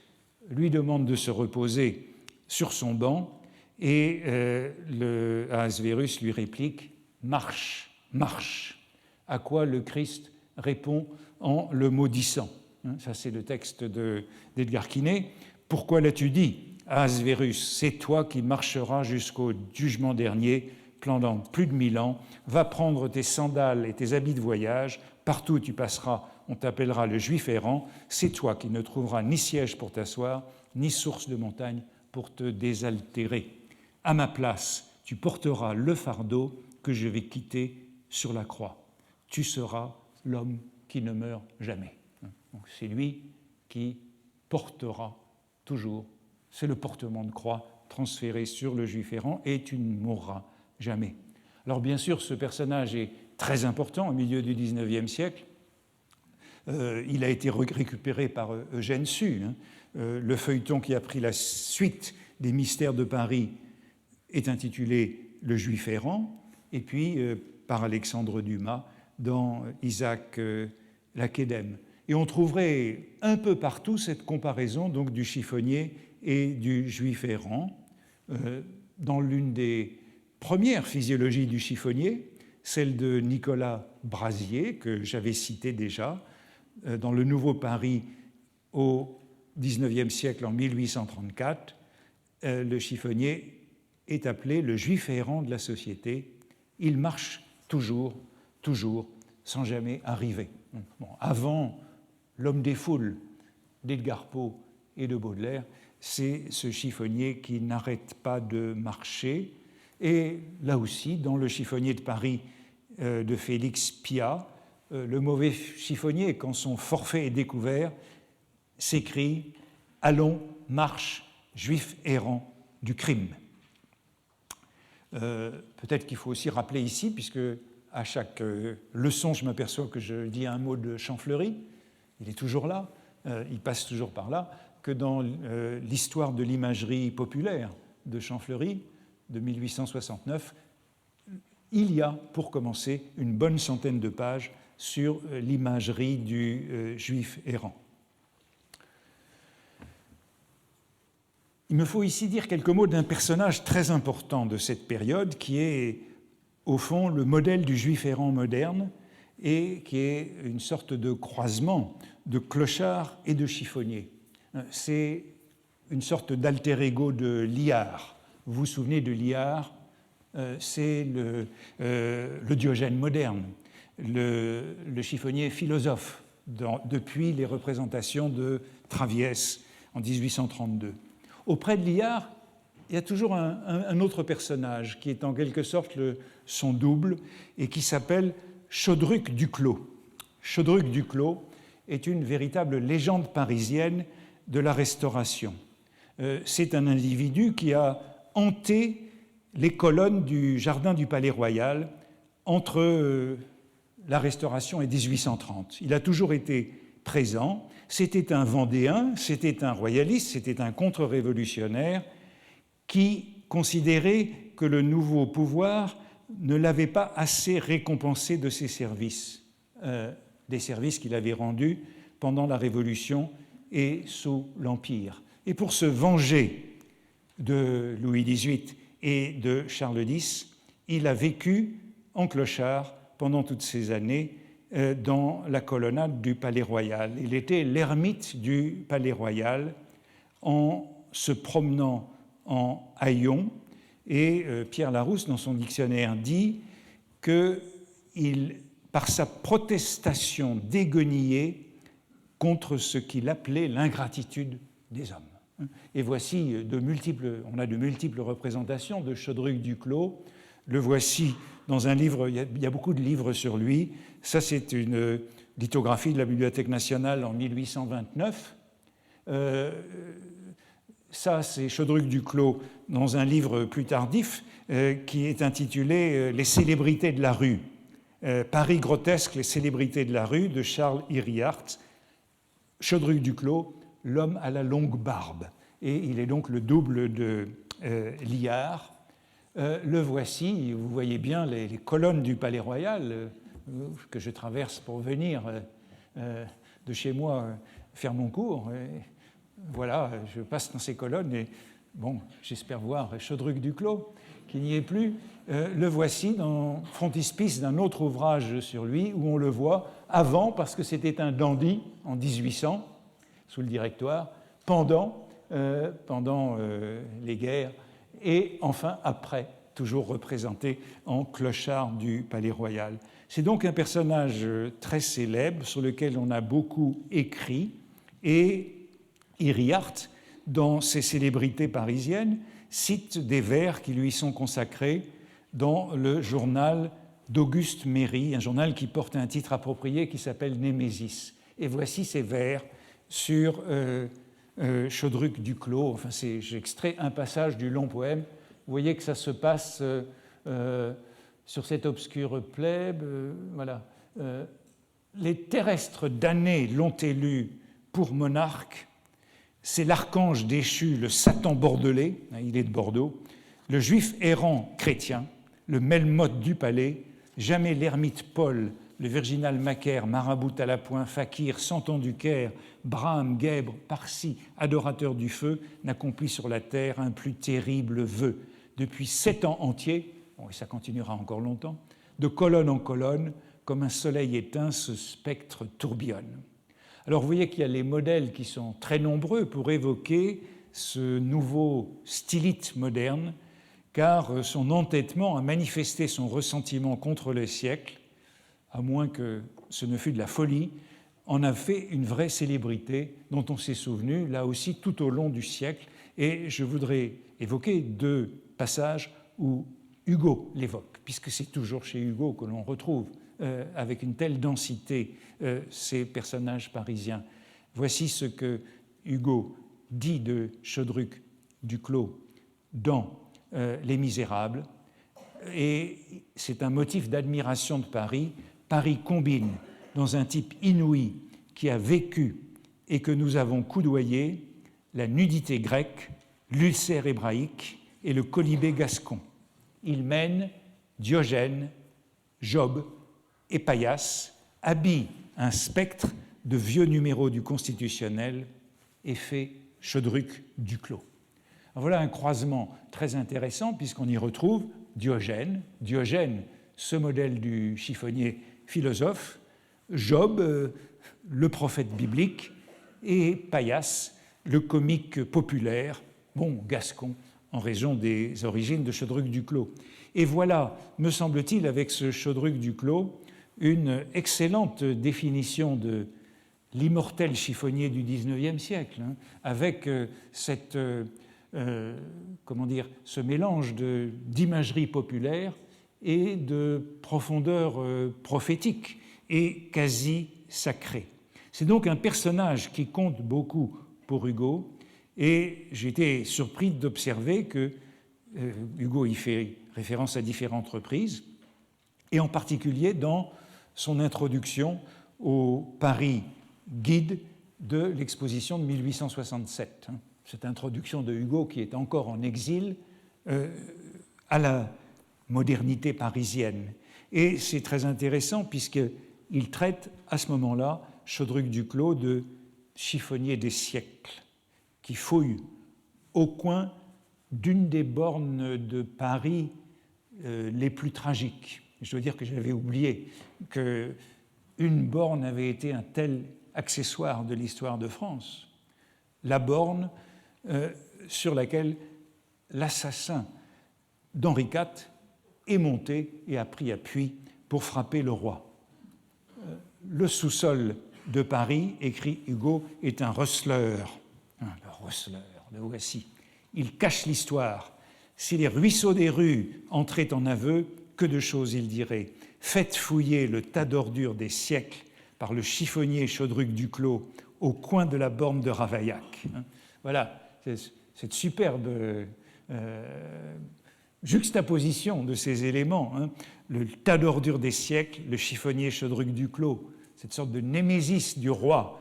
lui demande de se reposer sur son banc, et Ahasverus lui réplique « Marche, marche », à quoi le Christ répond en le maudissant. Ça, c'est le texte d'Edgar Quinet. « Pourquoi l'as-tu dit, Ahasverus, c'est toi qui marcheras jusqu'au jugement dernier pendant plus de 1000 ans. Va prendre tes sandales et tes habits de voyage. Partout où tu passeras, on t'appellera le juif errant. C'est toi qui ne trouveras ni siège pour t'asseoir, ni source de montagne pour te désaltérer. À ma place, tu porteras le fardeau que je vais quitter sur la croix. Tu seras l'homme qui ne meurt jamais. » Donc c'est lui qui portera toujours. C'est le portement de croix transféré sur le juif errant, et tu ne mourras jamais. Alors bien sûr, ce personnage est très important au milieu du XIXe siècle. Il a été récupéré par Eugène Sue. Hein. Le feuilleton qui a pris la suite des mystères de Paris est intitulé « Le juif errant », et puis par Alexandre Dumas dans Isaac Lacédème. Et on trouverait un peu partout cette comparaison donc, du chiffonnier et du juif errant. Dans l'une des premières physiologies du chiffonnier, celle de Nicolas Brasier, que j'avais cité déjà, dans le Nouveau Paris au XIXe siècle, en 1834, le chiffonnier est appelé le juif errant de la société. Il marche toujours, toujours, sans jamais arriver. Bon, avant l'homme des foules d'Edgar Poe et de Baudelaire, c'est ce chiffonnier qui n'arrête pas de marcher. Et là aussi, dans le chiffonnier de Paris de Félix Piat, le mauvais chiffonnier, quand son forfait est découvert, s'écrie « Allons, marche, juif errant du crime ». Peut-être qu'il faut aussi rappeler ici, puisque à chaque leçon, je m'aperçois que je dis un mot de Champfleury, il est toujours là, il passe toujours par là, que dans l'histoire de l'imagerie populaire de Champfleury, de 1869, il y a, pour commencer, une bonne centaine de pages sur l'imagerie du juif errant. Il me faut ici dire quelques mots d'un personnage très important de cette période qui est, au fond, le modèle du juif errant moderne et qui est une sorte de croisement de clochard et de chiffonnier. C'est une sorte d'alter ego de Liard. Vous vous souvenez de Liard, c'est le Diogène moderne, le chiffonnier philosophe depuis les représentations de Traviès en 1832. Auprès de Liard, il y a toujours un autre personnage qui est en quelque sorte son double et qui s'appelle Chodruc Duclos. Chodruc Duclos est une véritable légende parisienne de la Restauration. C'est un individu qui a hanté les colonnes du jardin du Palais Royal entre la Restauration et 1830. Il a toujours été présent. C'était un Vendéen, c'était un royaliste, c'était un contre-révolutionnaire qui considérait que le nouveau pouvoir ne l'avait pas assez récompensé de ses services, des services qu'il avait rendus pendant la Révolution et sous l'Empire. Et pour se venger de Louis XVIII et de Charles X, il a vécu en clochard pendant toutes ces années dans la colonnade du Palais Royal. Il était l'ermite du Palais Royal en se promenant en haillons, et Pierre Larousse, dans son dictionnaire, dit qu'il, par sa protestation déguenillée contre ce qu'il appelait l'ingratitude des hommes. Et voici on a de multiples représentations de Chodruc Duclos. Le voici dans un livre, il y a beaucoup de livres sur lui. Ça, c'est une lithographie de la Bibliothèque nationale en 1829. Ça, c'est Chodruc Duclos dans un livre plus tardif qui est intitulé « Les célébrités de la rue ». Paris grotesque, les célébrités de la rue de Charles Iriart. Chodruc Duclos, l'homme à la longue barbe. Et il est donc le double de Liard. Le voici, vous voyez bien les colonnes du Palais Royal que je traverse pour venir de chez moi faire mon cours. Voilà, je passe dans ces colonnes et bon, j'espère voir Chodruc Duclos, qui n'y est plus. Le voici dans frontispice d'un autre ouvrage sur lui, où on le voit avant, parce que c'était un dandy en 1800, sous le Directoire, pendant les guerres, et enfin après, toujours représenté en clochard du Palais Royal. C'est donc un personnage très célèbre, sur lequel on a beaucoup écrit, et Iriart, dans ses célébrités parisiennes, cite des vers qui lui sont consacrés dans le journal d'Auguste Méry, un journal qui porte un titre approprié qui s'appelle Némésis. Et voici ces vers sur Chodruc Duclos. Enfin, j'extrais un passage du long poème. Vous voyez que ça se passe sur cette obscure plèbe. Voilà. Les terrestres damnés l'ont élu pour monarque. C'est l'archange déchu, le Satan bordelais, il est de Bordeaux, le juif errant chrétien, le melmoth du palais, jamais l'ermite Paul, le virginal Macaire, marabout à la pointe, fakir, santon du Caire, Brahme, Guèbre, Parsi, adorateur du feu, n'accomplit sur la terre un plus terrible vœu. Depuis 7 ans entiers, bon, et ça continuera encore longtemps, de colonne en colonne, comme un soleil éteint, ce spectre tourbillonne. Alors vous voyez qu'il y a les modèles qui sont très nombreux pour évoquer ce nouveau stylite moderne, car son entêtement a manifesté son ressentiment contre le siècle, à moins que ce ne fût de la folie, en a fait une vraie célébrité dont on s'est souvenu, là aussi, tout au long du siècle. Et je voudrais évoquer 2 passages où Hugo l'évoque, puisque c'est toujours chez Hugo que l'on retrouve avec une telle densité ces personnages parisiens. Voici ce que Hugo dit de Chodruc Duclos dans Les Misérables, et c'est un motif d'admiration de Paris. Paris combine dans un type inouï qui a vécu et que nous avons coudoyé la nudité grecque, l'ulcère hébraïque et le colibé gascon. Il mène Diogène, Job et Paillasse, habille un spectre de vieux numéros du Constitutionnel et fait Chodruc Duclos. Voilà un croisement très intéressant puisqu'on y retrouve Diogène, ce modèle du chiffonnier philosophe, Job, le prophète biblique, et Paillasse, le comique populaire, bon, gascon, en raison des origines de Chodruc Duclos. Et voilà, me semble-t-il, avec ce Chodruc Duclos, une excellente définition de l'immortel chiffonnier du XIXe siècle, avec cette ce mélange d'imagerie populaire et de profondeur prophétique et quasi sacrée. C'est donc un personnage qui compte beaucoup pour Hugo, et j'ai été surpris d'observer que Hugo y fait référence à différentes reprises, et en particulier dans son introduction au Paris guide de l'exposition de 1867. Cette introduction de Hugo qui est encore en exil à la modernité parisienne. Et c'est très intéressant puisqu'il traite à ce moment-là Chodruc-Duclos de chiffonnier des siècles qui fouille au coin d'une des bornes de Paris les plus tragiques. Je dois dire que j'avais oublié qu'une borne avait été un tel accessoire de l'histoire de France, la borne sur laquelle l'assassin d'Henri IV est monté et a pris appui pour frapper le roi. Le sous-sol de Paris, écrit Hugo, est un receleur. Le receleur, le voici. Il cache l'histoire. Si les ruisseaux des rues entraient en aveu, que de choses il dirait. Faites fouiller le tas d'ordures des siècles par le chiffonnier Chodruc-Duclos au coin de la borne de Ravaillac. Voilà, cette superbe juxtaposition de ces éléments. Le tas d'ordures des siècles, le chiffonnier Chodruc-Duclos, cette sorte de némésis du roi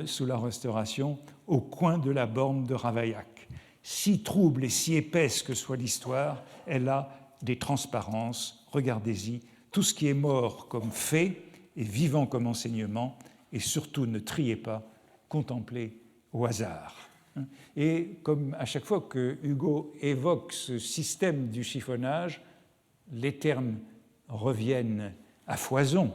sous la Restauration, au coin de la borne de Ravaillac. Si trouble et si épaisse que soit l'histoire, elle a des transparences. Regardez-y, tout ce qui est mort comme fait et vivant comme enseignement, et surtout ne triez pas, contemplez au hasard. Et comme à chaque fois que Hugo évoque ce système du chiffonnage, les termes reviennent à foison,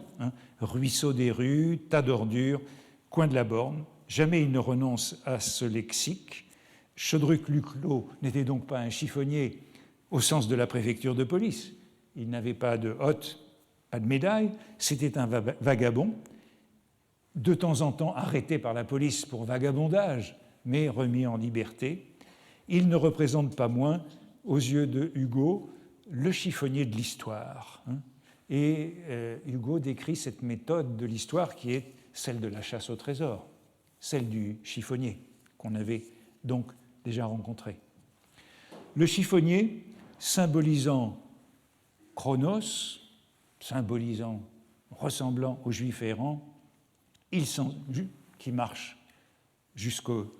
ruisseau des rues, tas d'ordures, coin de la borne. Jamais il ne renonce à ce lexique. Chodruc-Duclos n'était donc pas un chiffonnier au sens de la préfecture de police. Il n'avait pas de hotte, pas de médaille. C'était un vagabond, de temps en temps arrêté par la police pour vagabondage, mais remis en liberté. Il ne représente pas moins, aux yeux de Hugo, le chiffonnier de l'histoire. Et Hugo décrit cette méthode de l'histoire qui est celle de la chasse au trésor, celle du chiffonnier, qu'on avait donc déjà rencontré. Le chiffonnier, symbolisant Chronos, ressemblant au juif errant, qui marche jusqu'au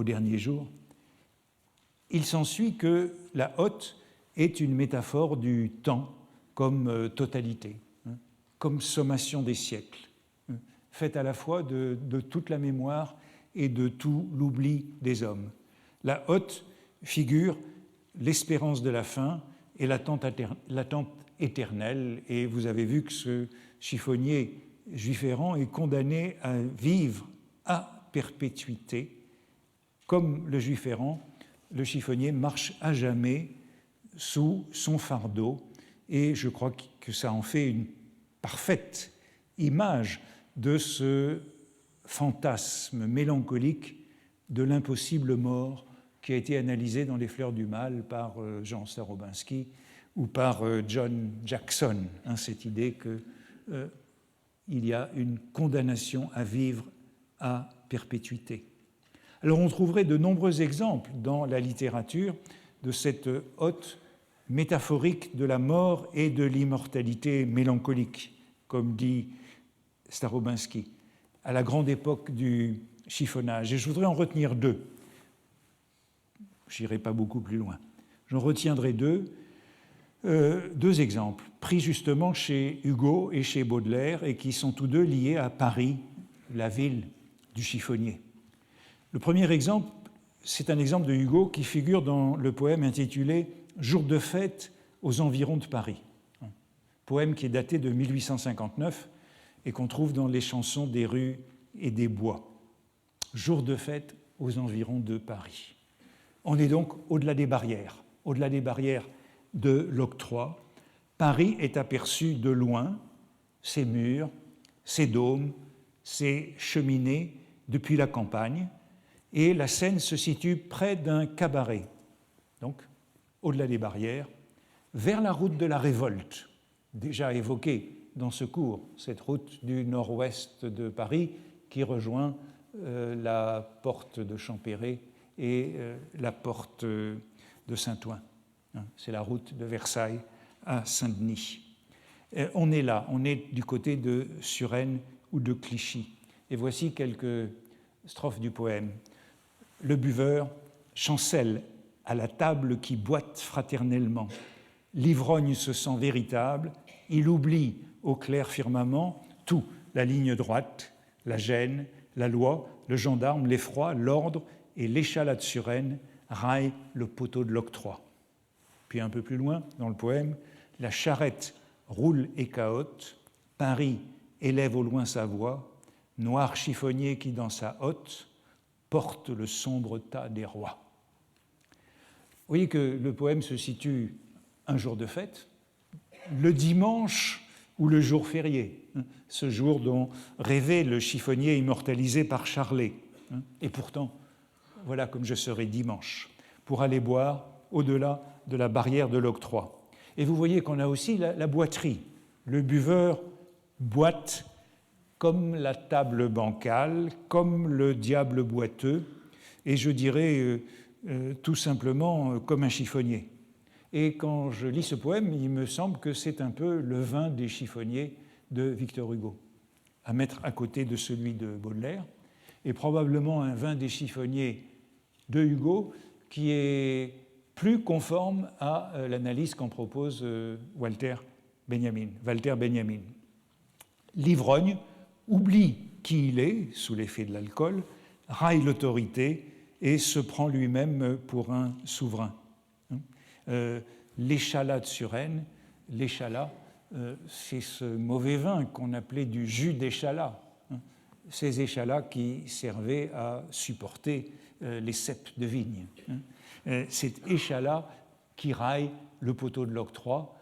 dernier jour, il s'ensuit que la hotte est une métaphore du temps comme totalité, comme sommation des siècles, faite à la fois de toute la mémoire et de tout l'oubli des hommes. La hotte figure l'espérance de la fin et l'attente éternelle, et vous avez vu que ce chiffonnier juif errant est condamné à vivre à perpétuité. Comme le juif errant, le chiffonnier marche à jamais sous son fardeau, et je crois que ça en fait une parfaite image de ce fantasme mélancolique de l'impossible mort qui a été analysé dans Les Fleurs du Mal par Jean Starobinski ou par John Jackson, cette idée qu'il y a une condamnation à vivre à perpétuité. Alors on trouverait de nombreux exemples dans la littérature de cette hotte métaphorique de la mort et de l'immortalité mélancolique, comme dit Starobinski, à la grande époque du chiffonnage. Et je voudrais en retenir deux. Je n'irai pas beaucoup plus loin. J'en retiendrai deux exemples, pris justement chez Hugo et chez Baudelaire, et qui sont tous deux liés à Paris, la ville du chiffonnier. Le premier exemple, c'est un exemple de Hugo qui figure dans le poème intitulé « Jour de fête aux environs de Paris », poème qui est daté de 1859 et qu'on trouve dans les chansons des rues et des bois. Jour de fête aux environs de Paris. On est donc au-delà des barrières de l'octroi. Paris est aperçu de loin, ses murs, ses dômes, ses cheminées depuis la campagne, et la scène se situe près d'un cabaret donc au-delà des barrières, vers la route de la révolte, déjà évoquée dans ce cours, cette route du nord-ouest de Paris qui rejoint la porte de Champéret et la porte de Saint-Ouen. C'est la route de Versailles à Saint-Denis. On est là, on est du côté de Suresnes ou de Clichy. Et voici quelques strophes du poème. Le buveur chancelle à la table qui boite fraternellement. L'ivrogne se sent véritable, il oublie au clair firmament tout, la ligne droite, la gêne, la loi, le gendarme, l'effroi, l'ordre et l'échalas de Suresnes raillent le poteau de l'octroi. Puis un peu plus loin, dans le poème, la charrette roule et cahote, Paris élève au loin sa voix, noir chiffonnier qui dans sa hotte porte le sombre tas des rois. Vous voyez que le poème se situe un jour de fête, le dimanche ou le jour férié, ce jour dont rêvait le chiffonnier immortalisé par Charlet. Et pourtant, voilà comme je serai dimanche, pour aller boire au-delà de la barrière de l'octroi. Et vous voyez qu'on a aussi la boiterie. Le buveur boite comme la table bancale, comme le diable boiteux, et je dirais tout simplement comme un chiffonnier. Et quand je lis ce poème, il me semble que c'est un peu le vin des chiffonniers de Victor Hugo, à mettre à côté de celui de Baudelaire, et probablement un vin des chiffonniers de Hugo qui est plus conforme à l'analyse qu'en propose Walter Benjamin. L'ivrogne oublie qui il est, sous l'effet de l'alcool, raille l'autorité et se prend lui-même pour un souverain. L'échalas de Suresnes, l'échalas, c'est ce mauvais vin qu'on appelait du jus d'échalas. Ces échalas qui servaient à supporter les ceps de vigne. Cet échalas qui raille le poteau de l'octroi.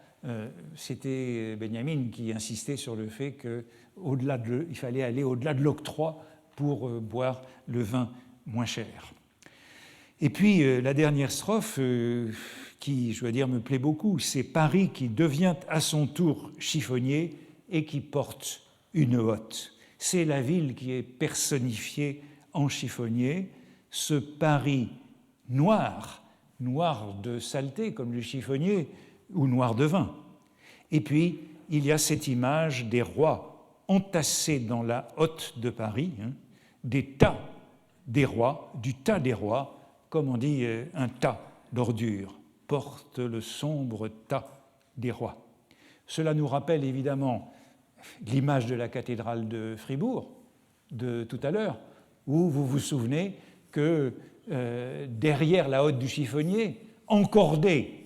C'était Benjamin qui insistait sur le fait qu'il fallait aller au-delà de l'octroi pour boire le vin moins cher. Et puis la dernière strophe, qui, je dois dire, me plaît beaucoup, c'est Paris qui devient à son tour chiffonnier et qui porte une hotte. C'est la ville qui est personnifiée en chiffonnier, ce Paris noir, noir de saleté comme le chiffonnier, ou noir de vin. Et puis, il y a cette image des rois entassés dans la hotte de Paris, des tas des rois, du tas des rois, comme on dit un tas d'ordures, porte le sombre tas des rois. Cela nous rappelle évidemment l'image de la cathédrale de Fribourg de tout à l'heure, où vous vous souvenez que derrière la hotte du chiffonnier, encordée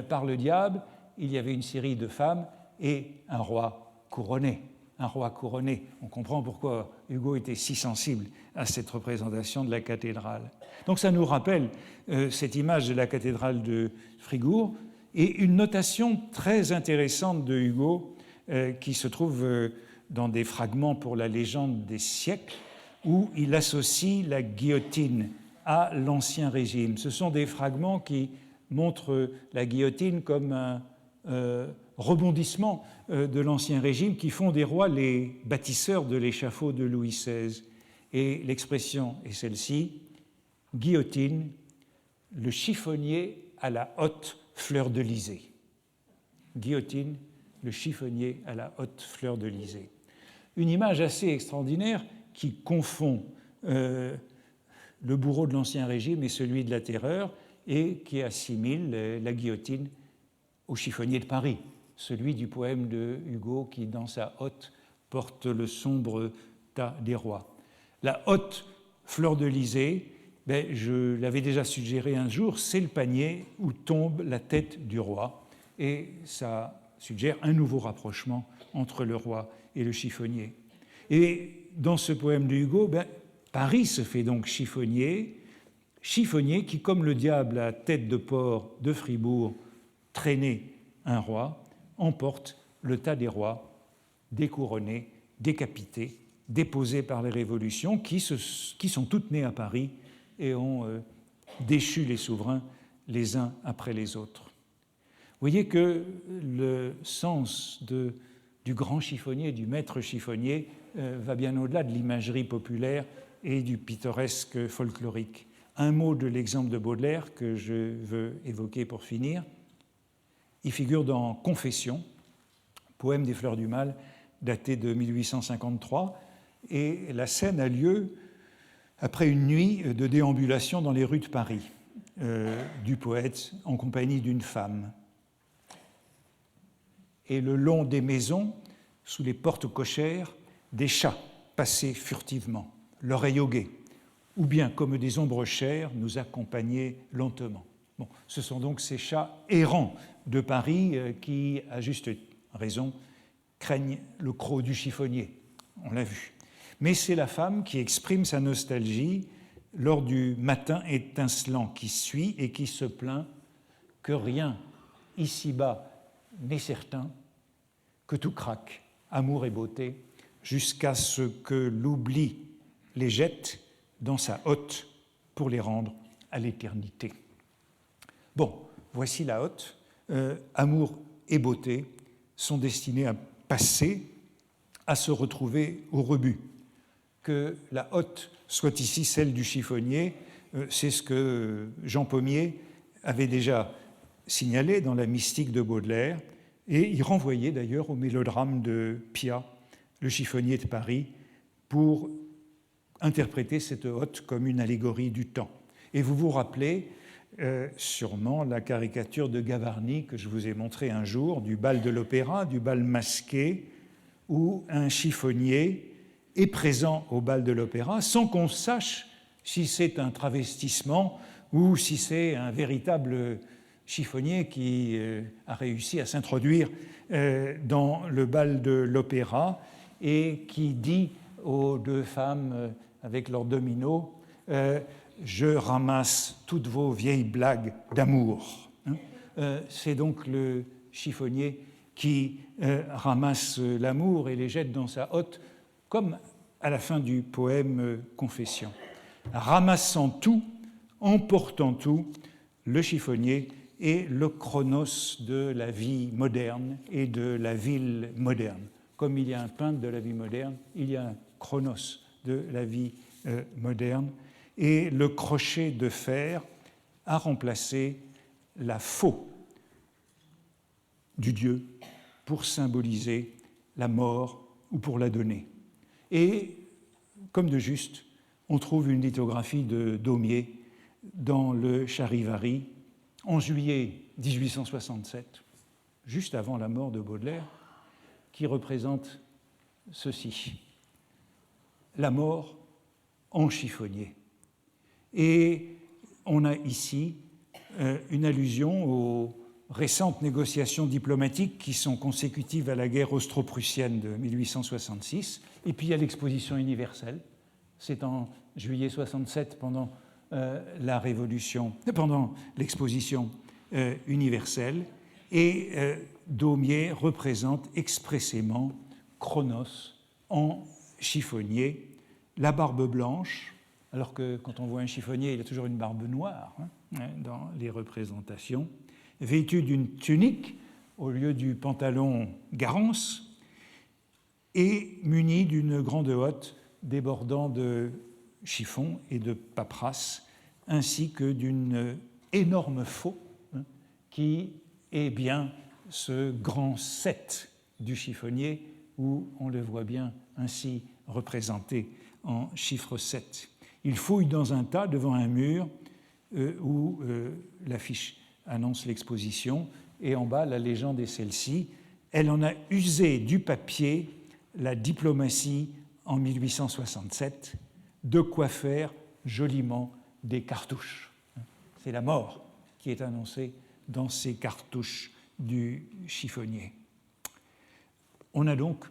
par le diable, il y avait une série de femmes et un roi couronné. Un roi couronné. On comprend pourquoi Hugo était si sensible à cette représentation de la cathédrale. Donc ça nous rappelle cette image de la cathédrale de Fribourg et une notation très intéressante de Hugo qui se trouve dans des fragments pour la légende des siècles où il associe la guillotine à l'Ancien Régime. Ce sont des fragments qui montrent la guillotine comme un rebondissement de l'Ancien Régime qui font des rois les bâtisseurs de l'échafaud de Louis XVI. Et l'expression est celle-ci, guillotine, le chiffonnier à la haute fleur-de-lysée. Guillotine, le chiffonnier à la haute fleur-de-lysée. Une image assez extraordinaire qui confond le bourreau de l'Ancien Régime et celui de la Terreur et qui assimile la guillotine au chiffonnier de Paris, celui du poème de Hugo qui, dans sa hotte, porte le sombre tas des rois. La haute fleur-de-lysée, je l'avais déjà suggéré un jour, c'est le panier où tombe la tête du roi, et ça suggère un nouveau rapprochement entre le roi et le chiffonnier. Et dans ce poème de Hugo, Paris se fait donc chiffonnier qui, comme le diable à tête de porc de Fribourg, traînait un roi, emporte le tas des rois, découronnés, décapités, déposés par les révolutions qui sont toutes nées à Paris et ont déchu les souverains les uns après les autres. Vous voyez que le sens du grand chiffonnier, du maître chiffonnier, va bien au-delà de l'imagerie populaire et du pittoresque folklorique. Un mot de l'exemple de Baudelaire que je veux évoquer pour finir. Il figure dans Confession, poème des Fleurs du Mal, daté de 1853, et la scène a lieu après une nuit de déambulation dans les rues de Paris, du poète en compagnie d'une femme. Et le long des maisons, sous les portes cochères, des chats passaient furtivement, l'oreille au guet, ou bien, comme des ombres chères, nous accompagnaient lentement. Bon, ce sont donc ces chats errants de Paris qui, à juste raison, craignent le croc du chiffonnier, on l'a vu. Mais c'est la femme qui exprime sa nostalgie lors du matin étincelant qui suit et qui se plaint que rien ici-bas n'est certain, que tout craque, amour et beauté, jusqu'à ce que l'oubli les jette dans sa hotte pour les rendre à l'éternité. Bon, voici la hotte. Amour et beauté sont destinés à passer, à se retrouver au rebut. Que la hotte soit ici celle du chiffonnier, c'est ce que Jean Pommier avait déjà signalé dans la mystique de Baudelaire, et il renvoyait d'ailleurs au mélodrame de Piat, le chiffonnier de Paris, pour interpréter cette hotte comme une allégorie du temps. Et vous vous rappelez sûrement la caricature de Gavarni que je vous ai montrée un jour, du bal de l'opéra, du bal masqué, où un chiffonnier est présent au bal de l'opéra sans qu'on sache si c'est un travestissement ou si c'est un véritable chiffonnier qui a réussi à s'introduire dans le bal de l'opéra et qui dit aux deux femmes avec leurs dominos « Je ramasse toutes vos vieilles blagues d'amour ». C'est donc le chiffonnier qui ramasse l'amour et les jette dans sa hotte, comme à la fin du poème Confession. Ramassant tout, emportant tout, le chiffonnier est le chronos de la vie moderne et de la ville moderne. Comme il y a un peintre de la vie moderne, il y a un chronos de la vie moderne. Et le crochet de fer a remplacé la faux du Dieu pour symboliser la mort ou pour la donner. Et, comme de juste, on trouve une lithographie de Daumier dans le Charivari en juillet 1867, juste avant la mort de Baudelaire, qui représente ceci. La mort en chiffonnier. Et on a ici une allusion aux récentes négociations diplomatiques qui sont consécutives à la guerre austro-prussienne de 1866, et puis à l'exposition universelle. C'est en juillet 67, pendant la Révolution, pendant l'exposition universelle, et Daumier représente expressément Chronos en chiffonnier, la barbe blanche, alors que quand on voit un chiffonnier, il a toujours une barbe noire dans les représentations, vêtu d'une tunique au lieu du pantalon garance et muni d'une grande hotte débordant de chiffon et de paperasse, ainsi que d'une énorme faux qui est bien ce grand 7 du chiffonnier, où on le voit bien ainsi représenté en chiffre 7. Il fouille dans un tas devant un mur où l'affiche annonce l'exposition, et en bas la légende est celle-ci. Elle en a usé du papier, la diplomatie en 1867, de quoi faire joliment des cartouches. C'est la mort qui est annoncée dans ces cartouches du chiffonnier. On a donc,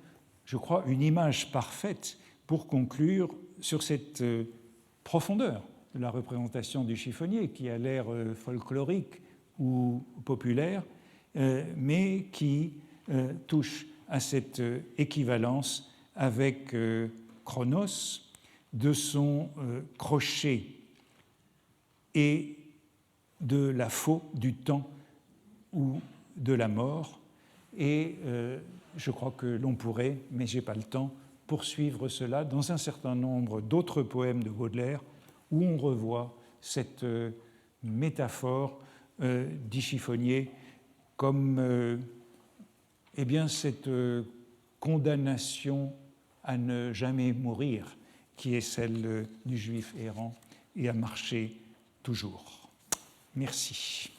je crois, une image parfaite pour conclure sur cette profondeur de la représentation du chiffonnier qui a l'air folklorique ou populaire, mais qui touche à cette équivalence avec Chronos, de son crochet et de la faux, du temps ou de la mort. Et je crois que l'on pourrait, mais je n'ai pas le temps, poursuivre cela dans un certain nombre d'autres poèmes de Baudelaire où on revoit cette métaphore du chiffonnier comme eh bien, cette condamnation à ne jamais mourir qui est celle du juif errant et à marcher toujours. Merci.